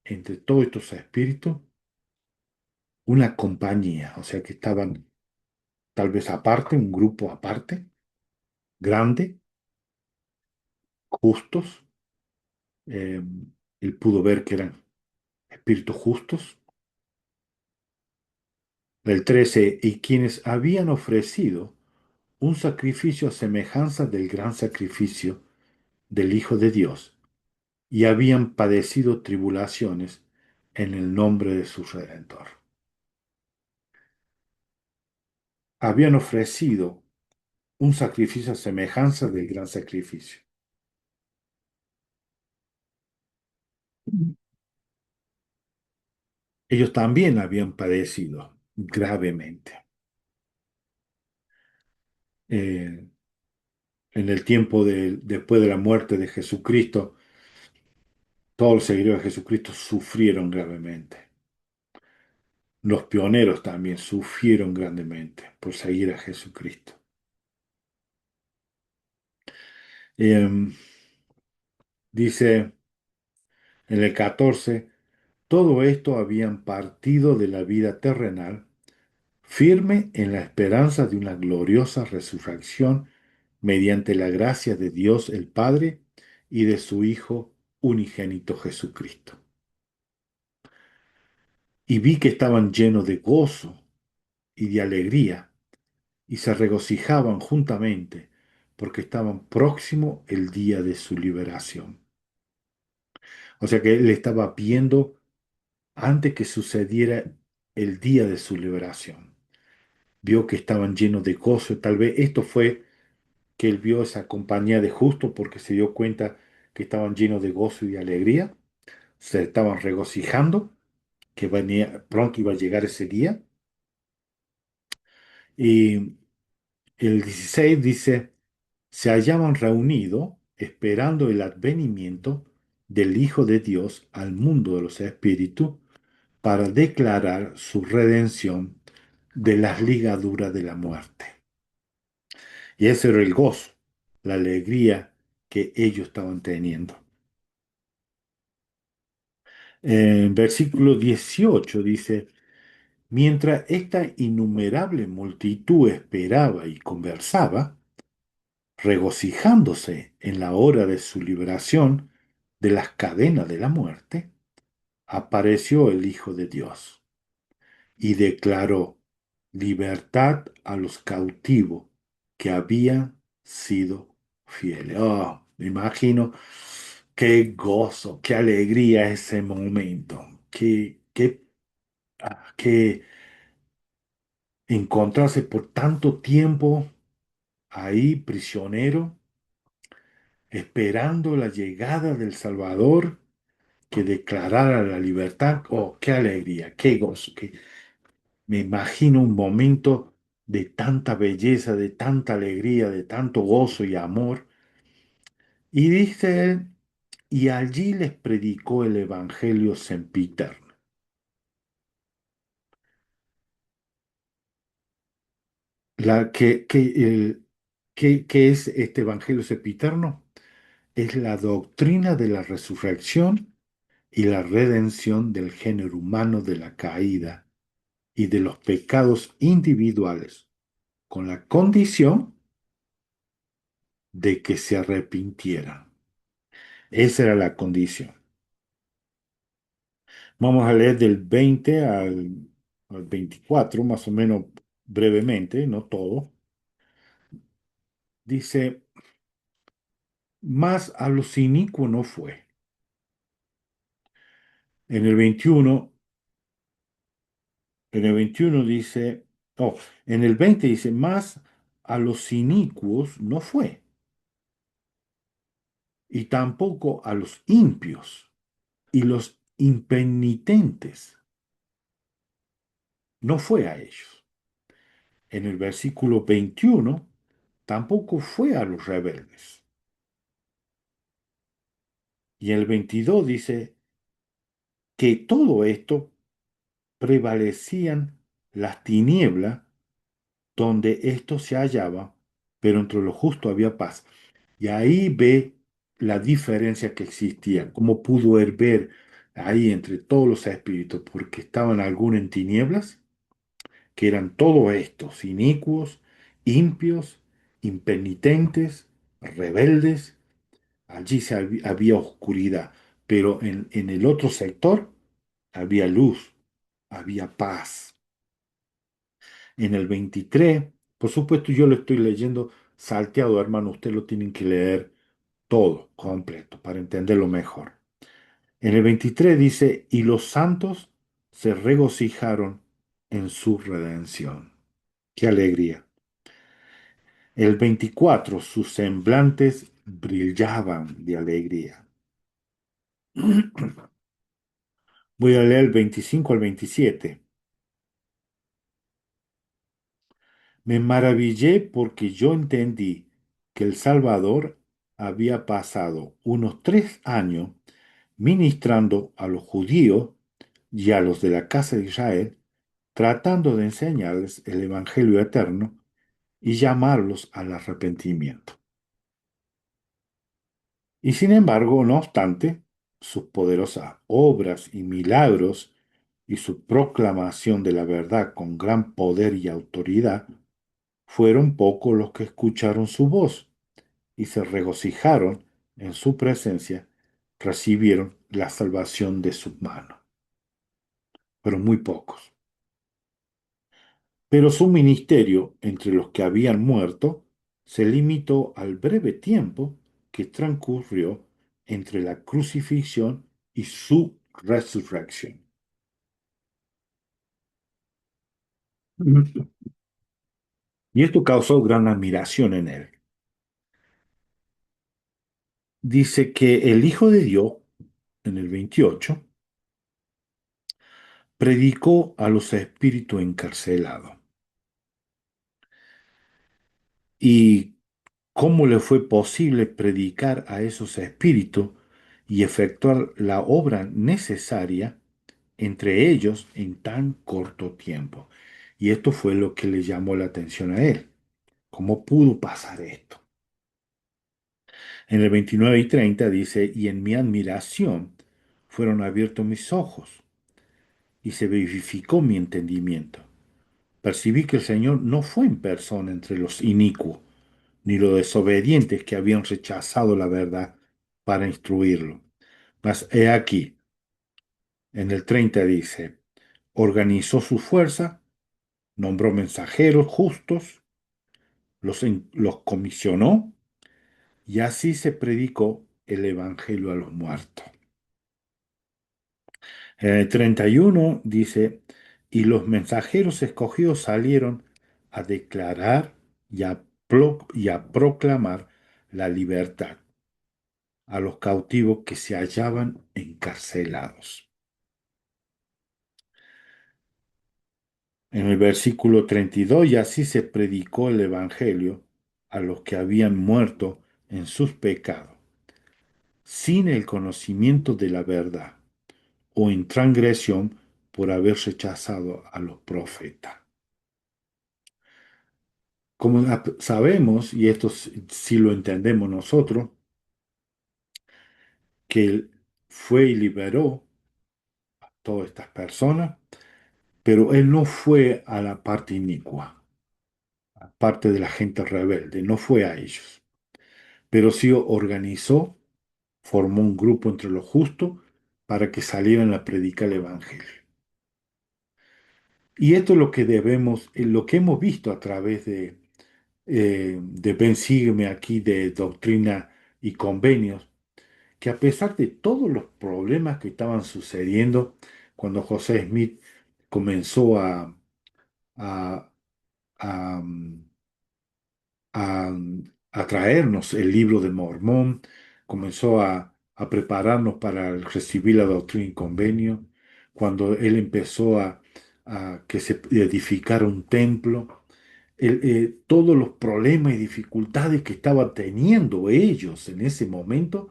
entre todos estos espíritus una compañía, o sea que estaban tal vez aparte, un grupo aparte, grande, justos. eh, Él pudo ver que eran espíritus justos. El 13, y quienes habían ofrecido un sacrificio a semejanza del gran sacrificio del Hijo de Dios, y habían padecido tribulaciones en el nombre de su Redentor. Habían ofrecido un sacrificio a semejanza del gran sacrificio. Ellos también habían padecido gravemente. Eh, en el tiempo después de la muerte de Jesucristo, todos los seguidores de Jesucristo sufrieron gravemente. Los pioneros también sufrieron grandemente por seguir a Jesucristo. Eh, Dice en el 14, todo esto habían partido de la vida terrenal, firme en la esperanza de una gloriosa resurrección mediante la gracia de Dios el Padre y de su Hijo unigénito Jesucristo. Y vi que estaban llenos de gozo y de alegría y se regocijaban juntamente porque estaban próximo el día de su liberación. O sea que él estaba viendo antes que sucediera el día de su liberación. Vio que estaban llenos de gozo. Tal vez esto fue que él vio esa compañía de justos porque se dio cuenta que estaban llenos de gozo y de alegría. Se estaban regocijando que pronto iba a llegar ese día. Y el 16 dice, se hallaban reunidos esperando el advenimiento del Hijo de Dios al mundo de los espíritus para declarar su redención de las ligaduras de la muerte. Y ese era el gozo, la alegría que ellos estaban teniendo. En versículo 18 dice, mientras esta innumerable multitud esperaba y conversaba, regocijándose en la hora de su liberación de las cadenas de la muerte, apareció el Hijo de Dios y declaró libertad a los cautivos que habían sido fieles. Oh, me imagino qué gozo, qué alegría ese momento, que encontrarse por tanto tiempo ahí prisionero, esperando la llegada del Salvador que declarara la libertad. Oh, qué alegría, qué gozo, me imagino un momento de tanta belleza, de tanta alegría, de tanto gozo y amor, Y dice él, y allí les predicó el Evangelio sempiterno. La, ¿qué es este Evangelio sempiterno? Es la doctrina de la resurrección y la redención del género humano de la caída y de los pecados individuales, con la condición de que se arrepintieran. Esa era la condición. Vamos a leer del 20 al 24, más o menos brevemente, no todo. Dice, más a los inicuos no fue. En el 21, en el 21 dice, oh, en el 20 dice, más a los inicuos no fue, y tampoco a los impios y los impenitentes, no fue a ellos. En el versículo 21, tampoco fue a los rebeldes. Y en el 22 dice que todo esto prevalecían las tinieblas donde esto se hallaba, pero entre lo justo había paz. Y ahí ve la diferencia que existía, cómo pudo él ver ahí entre todos los espíritus, porque estaban algunos en tinieblas, que eran todos estos, inicuos, impios, impenitentes, rebeldes. Allí había oscuridad, pero en el otro sector había luz, había paz. En el 23, por supuesto yo lo estoy leyendo salteado, hermano, usted lo tienen que leer todo, completo, para entenderlo mejor. En el 23 dice, y los santos se regocijaron en su redención. Qué alegría. El 24, sus semblantes brillaban de alegría. Voy a leer el 25 al 27. Me maravillé porque yo entendí que el Salvador había pasado unos 3 años ministrando a los judíos y a los de la casa de Israel, tratando de enseñarles el Evangelio eterno y llamarlos al arrepentimiento. Y sin embargo, no obstante, sus poderosas obras y milagros y su proclamación de la verdad con gran poder y autoridad, fueron pocos los que escucharon su voz y se regocijaron en su presencia, recibieron la salvación de sus manos. Pero muy pocos. Pero su ministerio entre los que habían muerto se limitó al breve tiempo que transcurrió entre la crucifixión y su resurrección. Y esto causó gran admiración en él. Dice que el Hijo de Dios, en el 28, predicó a los espíritus encarcelados. ¿Y cómo le fue posible predicar a esos espíritus y efectuar la obra necesaria entre ellos en tan corto tiempo? Y esto fue lo que le llamó la atención a él. ¿Cómo pudo pasar esto? En el 29 y 30 dice, y en mi admiración fueron abiertos mis ojos y se vivificó mi entendimiento. Percibí que el Señor no fue en persona entre los inicuos, ni los desobedientes que habían rechazado la verdad para instruirlo. Mas he aquí, en el 30 dice, organizó su fuerza, nombró mensajeros justos, los comisionó, y así se predicó el Evangelio a los muertos. En el 31 dice, y los mensajeros escogidos salieron a declarar y a proclamar la libertad a los cautivos que se hallaban encarcelados. En el versículo 32, y así se predicó el Evangelio a los que habían muerto en sus pecados sin el conocimiento de la verdad o en transgresión por haber rechazado a los profetas. Como sabemos, y esto sí lo entendemos nosotros, que Él fue y liberó a todas estas personas, pero Él no fue a la parte inicua, a parte de la gente rebelde, no fue a ellos, pero sí organizó, formó un grupo entre los justos para que salieran a predicar el Evangelio. Y esto es lo que debemos, lo que hemos visto a través de Ven, sígueme aquí, de Doctrina y Convenios, que a pesar de todos los problemas que estaban sucediendo cuando José Smith comenzó a, a, a, a traernos el libro de Mormón, comenzó a prepararnos para recibir la doctrina y convenio, cuando él empezó a que se edificara un templo, todos los problemas y dificultades que estaban teniendo ellos en ese momento,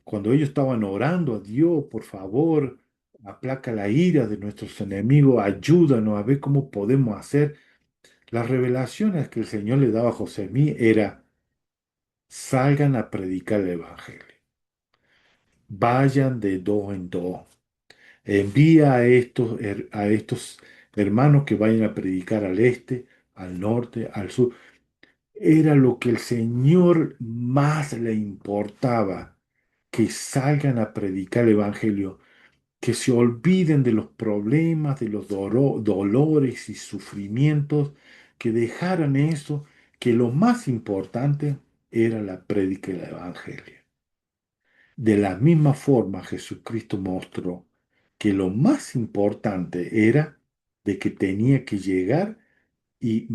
cuando ellos estaban orando a Dios, por favor, aplaca la ira de nuestros enemigos, ayúdanos a ver cómo podemos hacer. Las revelaciones que el Señor le daba a José Mí era, salgan a predicar el Evangelio, vayan de dos en dos, envía a estos hermanos que vayan a predicar al este, al norte, al sur. Era lo que el Señor más le importaba, que salgan a predicar el Evangelio, que se olviden de los problemas, de los dolores y sufrimientos, que dejaran eso, que lo más importante era la prédica del Evangelio. De la misma forma, Jesucristo mostró que lo más importante era de que tenía que llegar y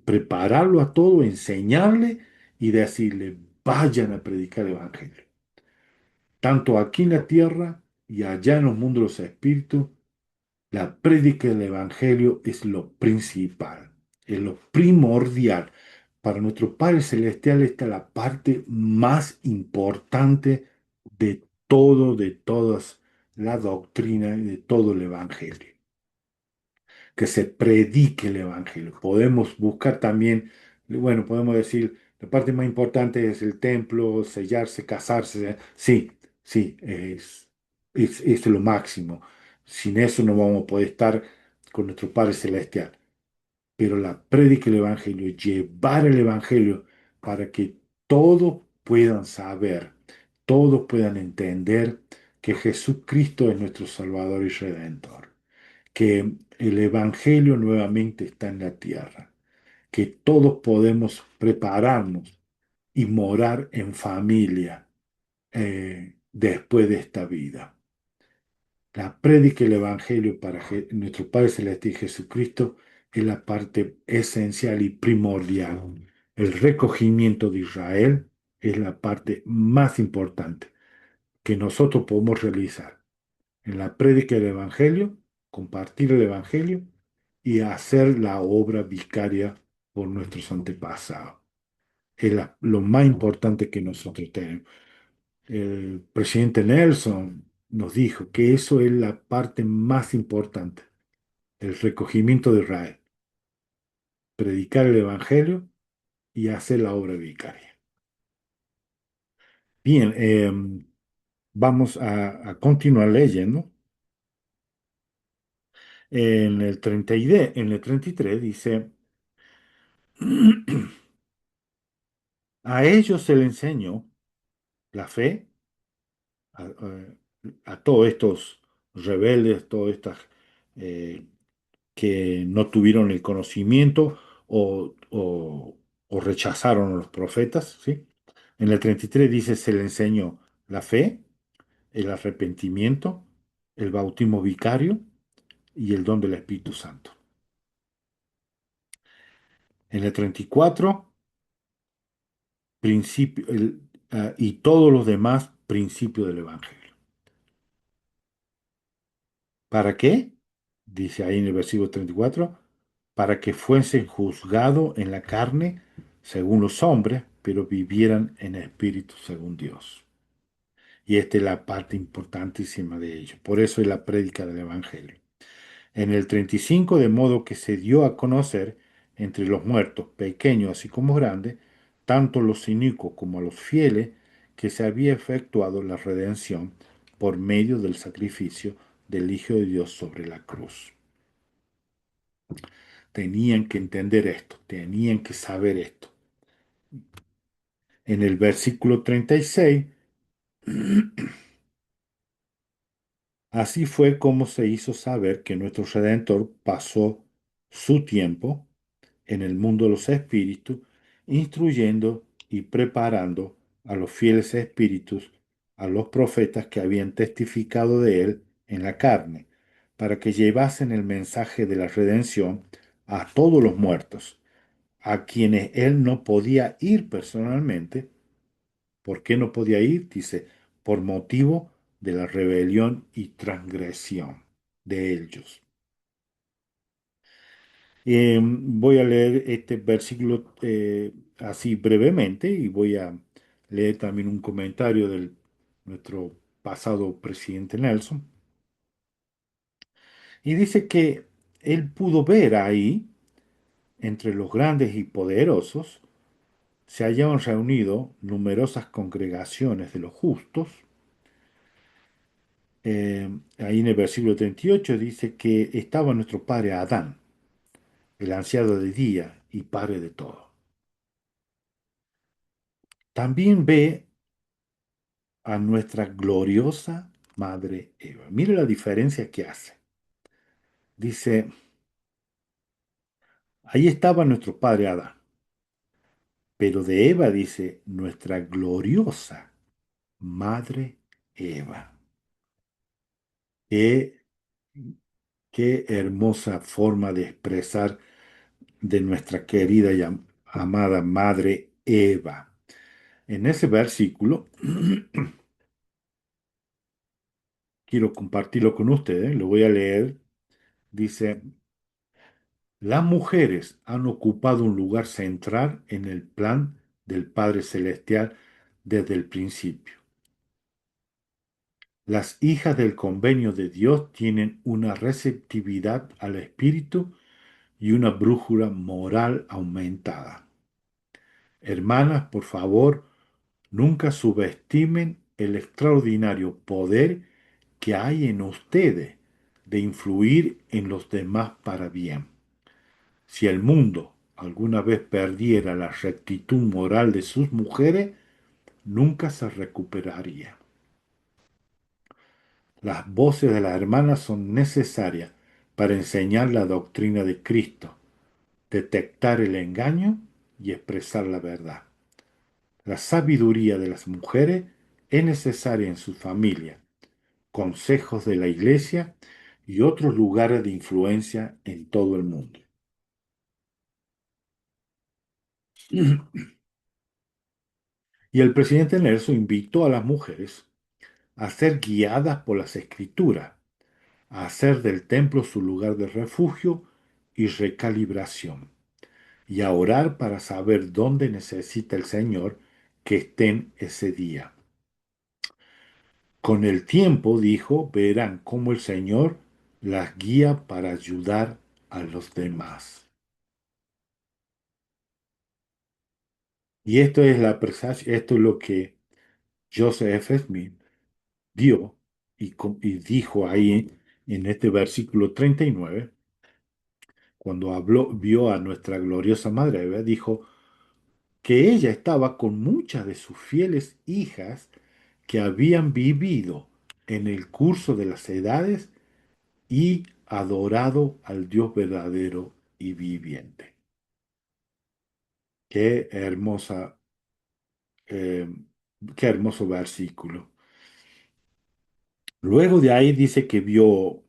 prepararlo a todo, enseñarle y decirle, vayan a predicar el Evangelio. Tanto aquí en la tierra y allá en los mundos de los espíritus, la prédica del Evangelio es lo principal, es lo primordial. Para nuestro Padre Celestial esta es la parte más importante de todo, de todas la doctrina y de todo el Evangelio. Que se predique el Evangelio. Podemos buscar también, bueno, podemos decir, la parte más importante es el templo, sellarse, casarse. Sí, sí, es lo máximo. Sin eso no vamos a poder estar con nuestro Padre Celestial. Pero la prédica del Evangelio, llevar el Evangelio para que todos puedan saber, todos puedan entender que Jesucristo es nuestro Salvador y Redentor, que el Evangelio nuevamente está en la tierra, que todos podemos prepararnos y morar en familia después de esta vida. La prédica del Evangelio para nuestro Padre Celestial y Jesucristo es la parte esencial y primordial. El recogimiento de Israel es la parte más importante que nosotros podemos realizar en la prédica del Evangelio, compartir el Evangelio y hacer la obra vicaria por nuestros antepasados. Es lo más importante que nosotros tenemos. El presidente Nelson nos dijo que eso es la parte más importante, el recogimiento de Israel, predicar el Evangelio y hacer la obra vicaria. Bien, vamos a continuar leyendo. En el 33 dice, a ellos se les enseñó la fe, a todos estos rebeldes, todos estas eh, que no tuvieron el conocimiento o rechazaron a los profetas, ¿sí? En el 33 dice, se le enseñó la fe, el arrepentimiento, el bautismo vicario y el don del Espíritu Santo. En el 34, principio, y todos los demás principios del Evangelio. ¿Para qué? Dice ahí en el versículo 34, para que fuesen juzgados en la carne según los hombres, pero vivieran en espíritu según Dios. Y esta es la parte importantísima de ello. Por eso es la prédica del Evangelio. En el 35, de modo que se dio a conocer entre los muertos, pequeños así como grandes, tanto los inicuos como a los fieles, que se había efectuado la redención por medio del sacrificio del Hijo de Dios sobre la cruz. Tenían que entender esto, tenían que saber esto. En el versículo 36, así fue como se hizo saber que nuestro Redentor pasó su tiempo en el mundo de los espíritus, instruyendo y preparando a los fieles espíritus, a los profetas que habían testificado de él en la carne, para que llevasen el mensaje de la redención a todos los muertos, a quienes él no podía ir personalmente. ¿Por qué no podía ir? Dice, por motivo de la rebelión y transgresión de ellos. Voy a leer este versículo así brevemente y voy a leer también un comentario de nuestro pasado presidente Nelson. Y dice que él pudo ver ahí, entre los grandes y poderosos, se hallaban reunido numerosas congregaciones de los justos. Ahí en el versículo 38 dice que estaba nuestro padre Adán, el anciano de día y padre de todo. También ve a nuestra gloriosa madre Eva. Mire la diferencia que hace. Dice, ahí estaba nuestro padre Adán, pero de Eva dice, nuestra gloriosa madre Eva. Qué, qué hermosa forma de expresar de nuestra querida y amada madre Eva. En ese versículo, quiero compartirlo con ustedes, lo voy a leer. Dice, las mujeres han ocupado un lugar central en el plan del Padre Celestial desde el principio. Las hijas del convenio de Dios tienen una receptividad al Espíritu y una brújula moral aumentada. Hermanas, por favor, nunca subestimen el extraordinario poder que hay en ustedes de influir en los demás para bien. Si el mundo alguna vez perdiera la rectitud moral de sus mujeres, nunca se recuperaría. Las voces de las hermanas son necesarias para enseñar la doctrina de Cristo, detectar el engaño y expresar la verdad. La sabiduría de las mujeres es necesaria en su familia, consejos de la iglesia y otros lugares de influencia en todo el mundo. Y el presidente Nelson invitó a las mujeres a ser guiadas por las escrituras, a hacer del templo su lugar de refugio y recalibración, y a orar para saber dónde necesita el Señor que estén ese día. Con el tiempo, dijo, verán cómo el Señor las guía para ayudar a los demás. Y esto es lo que Joseph Smith dio y dijo ahí en este versículo 39, cuando habló, vio a nuestra gloriosa Madre Eva, dijo que ella estaba con muchas de sus fieles hijas que habían vivido en el curso de las edades y adorado al Dios verdadero y viviente. Qué hermosa, eh, qué hermoso versículo. Luego de ahí dice que vio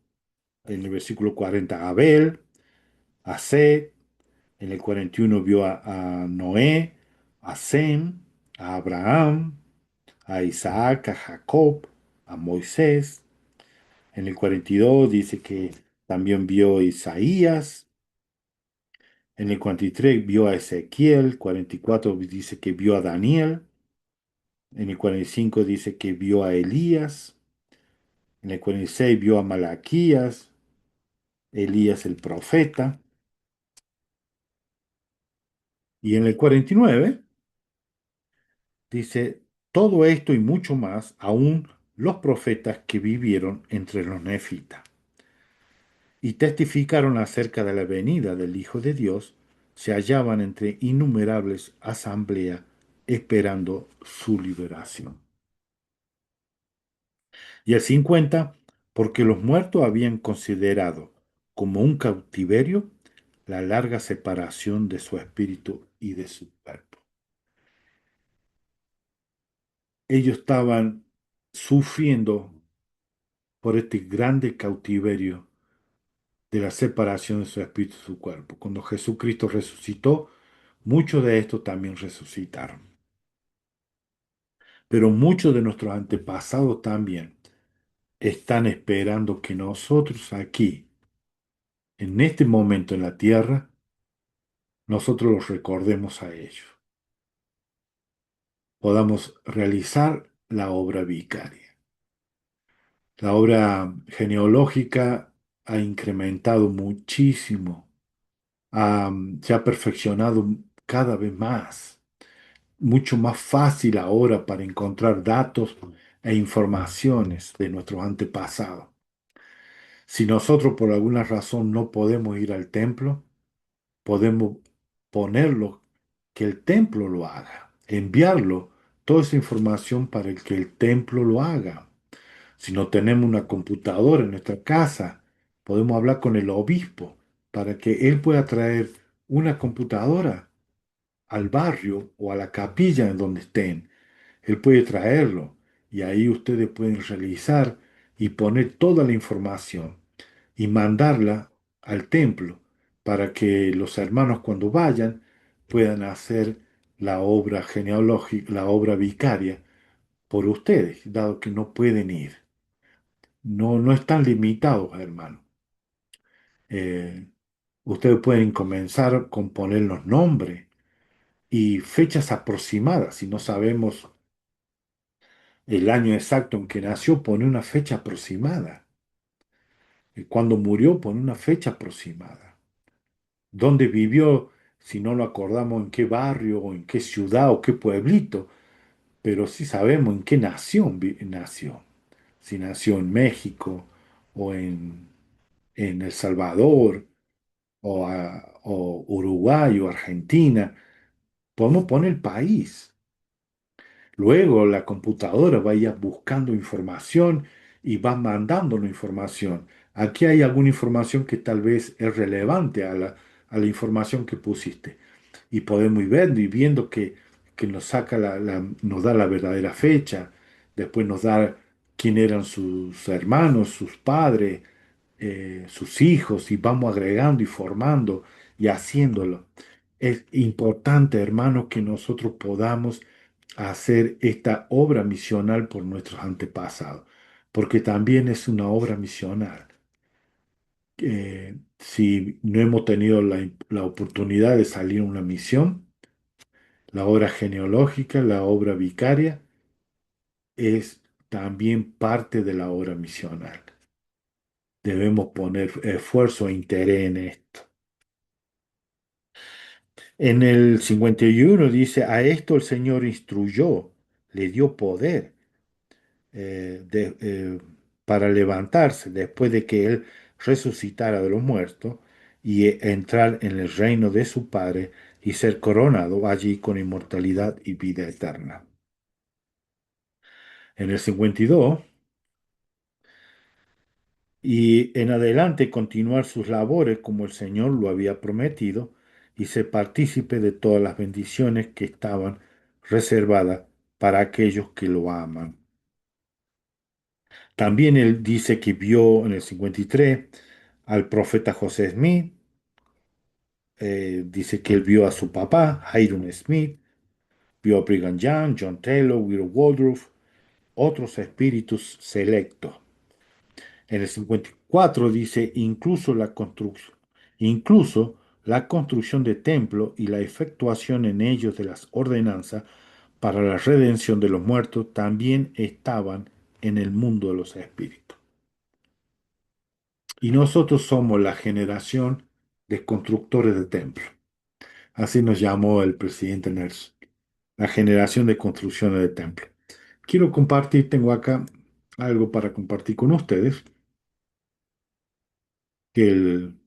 en el versículo 40 a Abel, a Set, en el 41 vio a Noé, a Sem, a Abraham, a Isaac, a Jacob, a Moisés. En el 42 dice que también vio a Isaías. En el 43 vio a Ezequiel. 44 dice que vio a Daniel. En el 45 dice que vio a Elías. En el 46 vio a Malaquías, Elías el profeta. Y en el 49 dice, todo esto y mucho más, aún los profetas que vivieron entre los nefitas y testificaron acerca de la venida del Hijo de Dios, se hallaban entre innumerables asambleas esperando su liberación. Y el 50, porque los muertos habían considerado como un cautiverio la larga separación de su espíritu y de su cuerpo. Ellos estaban sufriendo por este grande cautiverio de la separación de su espíritu y su cuerpo. Cuando Jesucristo resucitó, muchos de estos también resucitaron. Pero muchos de nuestros antepasados también están esperando que nosotros aquí, en este momento en la tierra, nosotros los recordemos a ellos, podamos realizar la obra vicaria. La obra genealógica ha incrementado muchísimo, se ha perfeccionado cada vez más, mucho más fácil ahora para encontrar datos e informaciones de nuestros antepasados. Si nosotros por alguna razón no podemos ir al templo, podemos ponerlo, que el templo lo haga, enviarlo, toda esa información para que el templo lo haga. Si no tenemos una computadora en nuestra casa, podemos hablar con el obispo para que él pueda traer una computadora al barrio o a la capilla en donde estén. Él puede traerlo y ahí ustedes pueden realizar y poner toda la información y mandarla al templo para que los hermanos cuando vayan puedan hacer la obra genealógica, la obra vicaria por ustedes, dado que no pueden ir. No, no están limitados, hermano. Eh, Ustedes pueden comenzar con poner los nombres y fechas aproximadas. Si no sabemos el año exacto en que nació, pone una fecha aproximada. Y cuando murió, pone una fecha aproximada. Dónde vivió, si no lo acordamos en qué barrio o en qué ciudad o qué pueblito, pero sí sabemos en qué nación nació. Si nació en México o en El Salvador o Uruguay o Argentina, podemos poner el país. Luego la computadora va a ir buscando información y va mandándonos información. Aquí hay alguna información que tal vez es relevante a la información que pusiste. Y podemos ir viendo y viendo que nos saca nos da la verdadera fecha. Después nos da quién eran sus hermanos, sus padres, sus hijos, y vamos agregando y formando y haciéndolo. Es importante, hermanos, que nosotros podamos hacer esta obra misional por nuestros antepasados, porque también es una obra misional. Si no hemos tenido la oportunidad de salir a una misión, la obra genealógica, la obra vicaria, es también parte de la obra misional. Debemos poner esfuerzo e interés en esto. En el 51 dice, a esto el Señor instruyó, le dio poder para levantarse después de que Él resucitara de los muertos y entrar en el reino de su Padre y ser coronado allí con inmortalidad y vida eterna. En el 52 y en adelante continuar sus labores como el Señor lo había prometido y ser partícipe de todas las bendiciones que estaban reservadas para aquellos que lo aman. También él dice que vio en el 53 al profeta José Smith, dice que él vio a su papá, Hiram Smith, vio a Brigham Young, John Taylor, William Woodruff, otros espíritus selectos. En el 54 dice, incluso la construcción de templo y la efectuación en ellos de las ordenanzas para la redención de los muertos, también estaban en el mundo de los espíritus. Y nosotros somos la generación de constructores de templos. Así nos llamó el presidente Nelson, la generación de construcciones de templos. Quiero compartir, tengo acá algo para compartir con ustedes, que el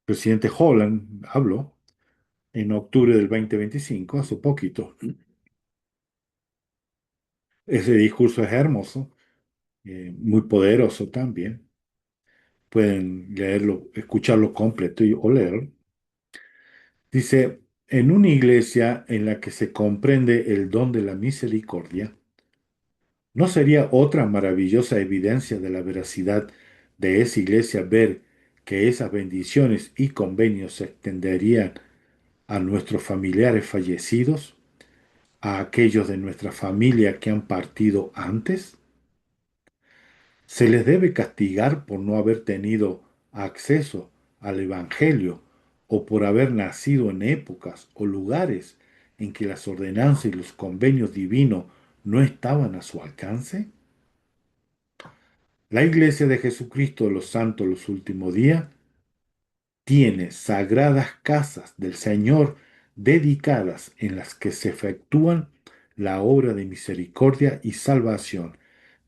presidente Holland habló en octubre del 2025, hace poquito. Ese discurso es hermoso, muy poderoso también. Pueden leerlo, escucharlo completo o leerlo. Dice, en una iglesia en la que se comprende el don de la misericordia, ¿no sería otra maravillosa evidencia de la veracidad de esa iglesia ver que esas bendiciones y convenios se extenderían a nuestros familiares fallecidos, a aquellos de nuestra familia que han partido antes? ¿Se les debe castigar por no haber tenido acceso al Evangelio o por haber nacido en épocas o lugares en que las ordenanzas y los convenios divinos no estaban a su alcance? La Iglesia de Jesucristo de los Santos de los Últimos Días tiene sagradas casas del Señor dedicadas en las que se efectúan la obra de misericordia y salvación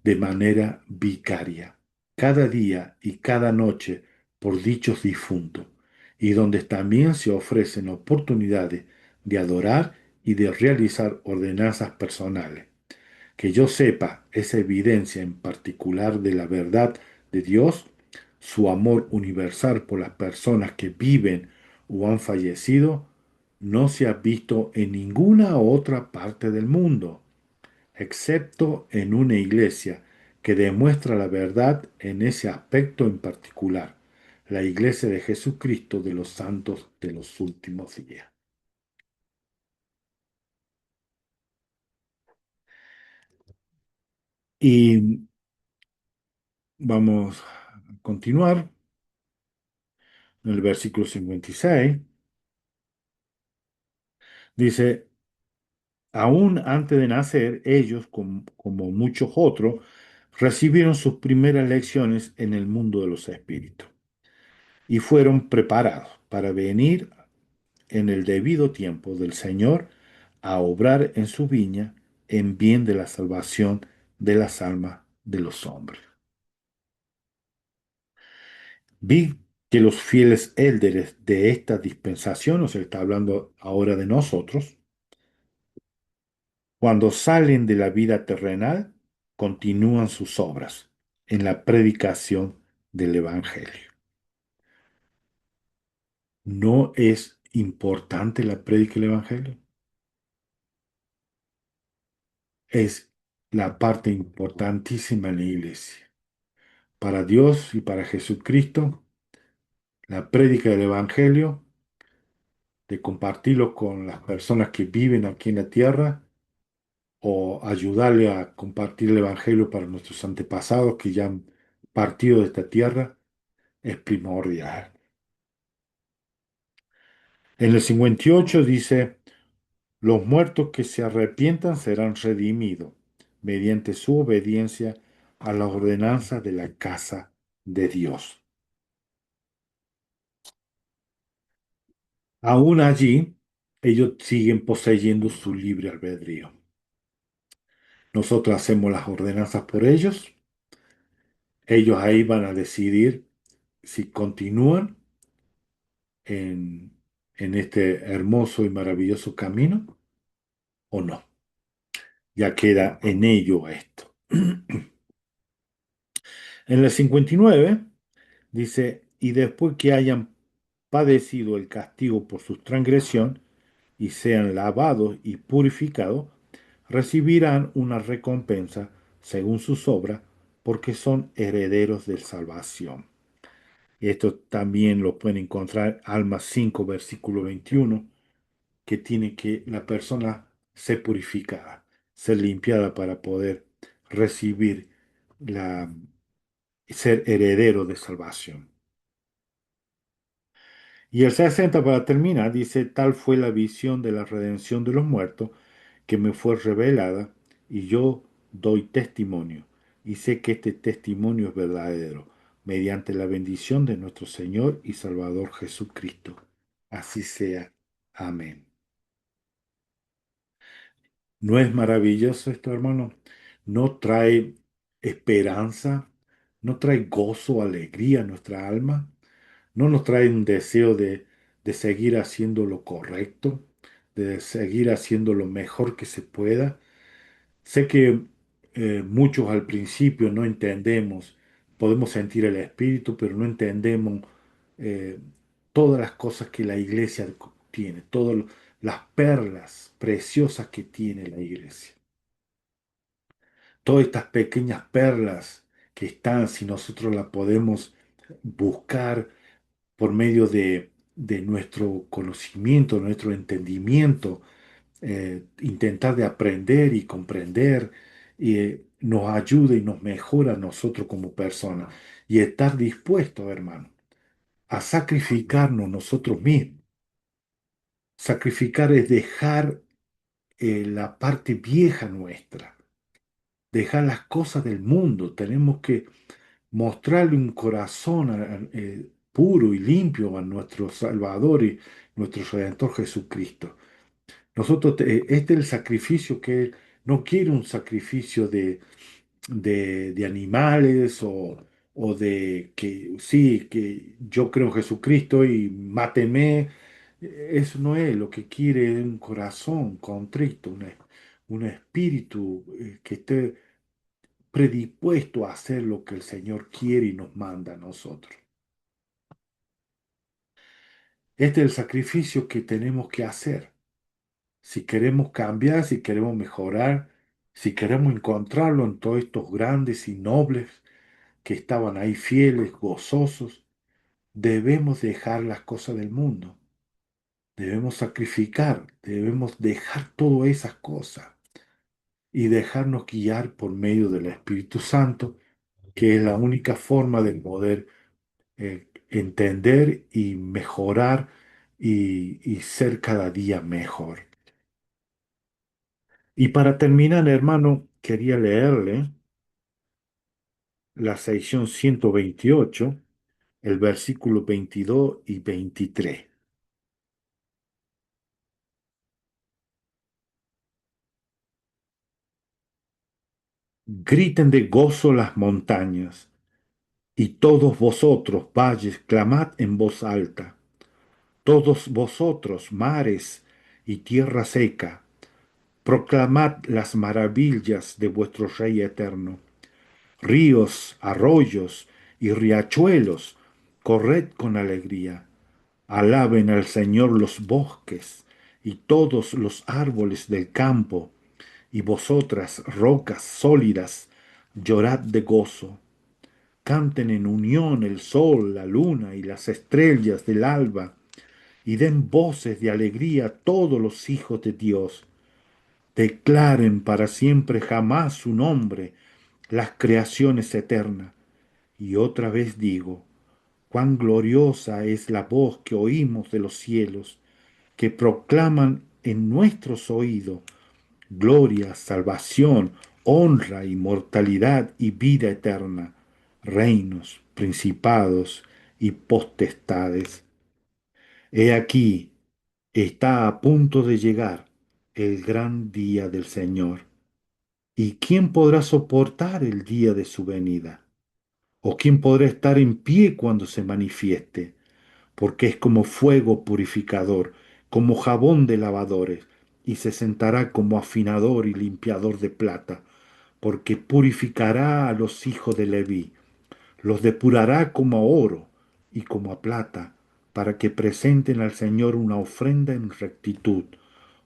de manera vicaria, cada día y cada noche por dichos difuntos, y donde también se ofrecen oportunidades de adorar y de realizar ordenanzas personales. Que yo sepa esa evidencia en particular de la verdad de Dios, su amor universal por las personas que viven o han fallecido, no se ha visto en ninguna otra parte del mundo, excepto en una iglesia que demuestra la verdad en ese aspecto en particular, la Iglesia de Jesucristo de los Santos de los Últimos Días. Y vamos a continuar en el versículo 56. Dice, aún antes de nacer, ellos, como muchos otros, recibieron sus primeras lecciones en el mundo de los espíritus y fueron preparados para venir en el debido tiempo del Señor a obrar en su viña en bien de la salvación de las almas de los hombres. Vi que los fieles élderes de esta dispensación, o sea, está hablando ahora de nosotros, cuando salen de la vida terrenal, continúan sus obras en la predicación del Evangelio. ¿No es importante la predica del Evangelio? Es la parte importantísima en la iglesia. Para Dios y para Jesucristo, la prédica del Evangelio, de compartirlo con las personas que viven aquí en la tierra o ayudarle a compartir el Evangelio para nuestros antepasados que ya han partido de esta tierra, es primordial. En el 58 dice, los muertos que se arrepientan serán redimidos mediante su obediencia a la ordenanza de la casa de Dios. Aún allí, ellos siguen poseyendo su libre albedrío. Nosotros hacemos las ordenanzas por ellos. Ellos ahí van a decidir si continúan en, en este hermoso y maravilloso camino o no. Ya queda en ello esto. En el 59 dice, y después que hayan padecido el castigo por su transgresión y sean lavados y purificados, recibirán una recompensa según sus obras, porque son herederos de salvación. Esto también lo pueden encontrar Almas 5, versículo 21, que tiene que la persona ser purificada, ser limpiada para poder recibir la, ser heredero de salvación. Y el 60 para terminar dice, tal fue la visión de la redención de los muertos que me fue revelada y yo doy testimonio y sé que este testimonio es verdadero, mediante la bendición de nuestro Señor y Salvador Jesucristo. Así sea. Amén. ¿No es maravilloso esto, hermano? ¿No trae esperanza? ¿No trae gozo, alegría a nuestra alma? ¿No nos trae un deseo de seguir haciendo lo correcto, de seguir haciendo lo mejor que se pueda? Sé que muchos al principio no entendemos, podemos sentir el Espíritu, pero no entendemos eh, todas las cosas que la iglesia tiene, todas las perlas preciosas que tiene la iglesia. Todas estas pequeñas perlas que están, si nosotros las podemos buscar por medio de nuestro conocimiento, nuestro entendimiento, intentar de aprender y comprender, nos ayuda y nos mejora a nosotros como personas. Y estar dispuesto, hermano, a sacrificarnos nosotros mismos. Sacrificar es dejar la parte vieja nuestra, dejar las cosas del mundo. Tenemos que mostrarle un corazón puro y limpio a nuestro Salvador y nuestro Redentor Jesucristo. Este es el sacrificio que Él no quiere, un sacrificio de animales o de que sí, que yo creo en Jesucristo y máteme. Eso no es lo que quiere, es un corazón contrito, un espíritu que esté predispuesto a hacer lo que el Señor quiere y nos manda a nosotros. Este es el sacrificio que tenemos que hacer. Si queremos cambiar, si queremos mejorar, si queremos encontrarlo en todos estos grandes y nobles que estaban ahí fieles, gozosos, debemos dejar las cosas del mundo. Debemos sacrificar, debemos dejar todas esas cosas y dejarnos guiar por medio del Espíritu Santo, que es la única forma de poder entender y mejorar y ser cada día mejor. Y para terminar, hermano, quería leerle la sección 128, el versículo 22 y 23. Griten de gozo las montañas, y todos vosotros, valles, clamad en voz alta. Todos vosotros, mares y tierra seca, proclamad las maravillas de vuestro Rey eterno. Ríos, arroyos y riachuelos, corred con alegría. Alaben al Señor los bosques y todos los árboles del campo, y vosotras, rocas sólidas, llorad de gozo. Canten en unión el sol, la luna y las estrellas del alba, y den voces de alegría a todos los hijos de Dios. Declaren para siempre jamás su nombre, las creaciones eternas. Y otra vez digo, cuán gloriosa es la voz que oímos de los cielos, que proclaman en nuestros oídos gloria, salvación, honra, inmortalidad y vida eterna, reinos, principados y potestades. He aquí, está a punto de llegar el gran día del Señor. ¿Y quién podrá soportar el día de su venida? ¿O quién podrá estar en pie cuando se manifieste? Porque es como fuego purificador, como jabón de lavadores, y se sentará como afinador y limpiador de plata, porque purificará a los hijos de Leví, los depurará como a oro y como a plata, para que presenten al Señor una ofrenda en rectitud.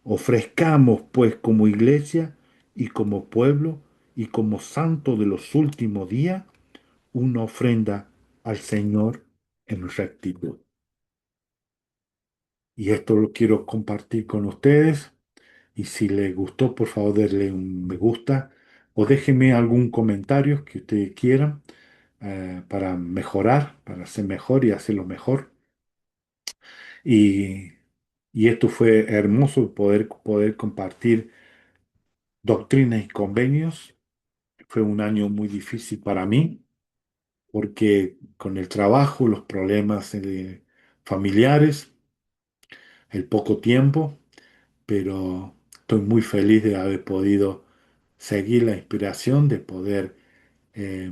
Ofrezcamos pues como iglesia y como pueblo y como santo de los últimos días una ofrenda al Señor en rectitud. Y esto lo quiero compartir con ustedes. Y si les gustó, por favor, denle un me gusta o déjenme algún comentario que ustedes quieran para mejorar, para hacer mejor y hacerlo mejor. Y, y esto fue hermoso poder compartir Doctrinas y Convenios. Fue un año muy difícil para mí porque con el trabajo, los problemas familiares, el poco tiempo, pero estoy muy feliz de haber podido seguir la inspiración de poder eh,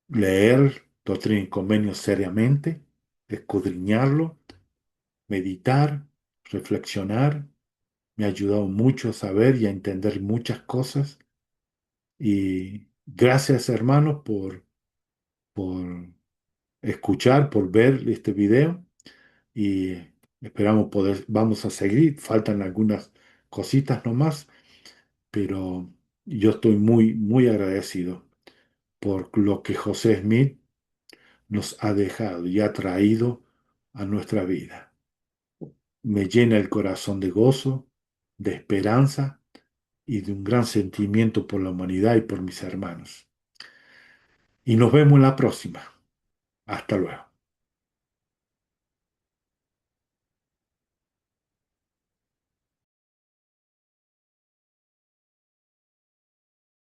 leer Doctrina y Convenios seriamente, escudriñarlo, meditar, reflexionar. Me ha ayudado mucho a saber y a entender muchas cosas. Y gracias, hermanos, por escuchar, por ver este video. Y esperamos poder, vamos a seguir. Faltan algunas cositas nomás, pero yo estoy muy, muy agradecido por lo que José Smith nos ha dejado y ha traído a nuestra vida. Me llena el corazón de gozo, de esperanza y de un gran sentimiento por la humanidad y por mis hermanos. Y nos vemos en la próxima. Hasta luego.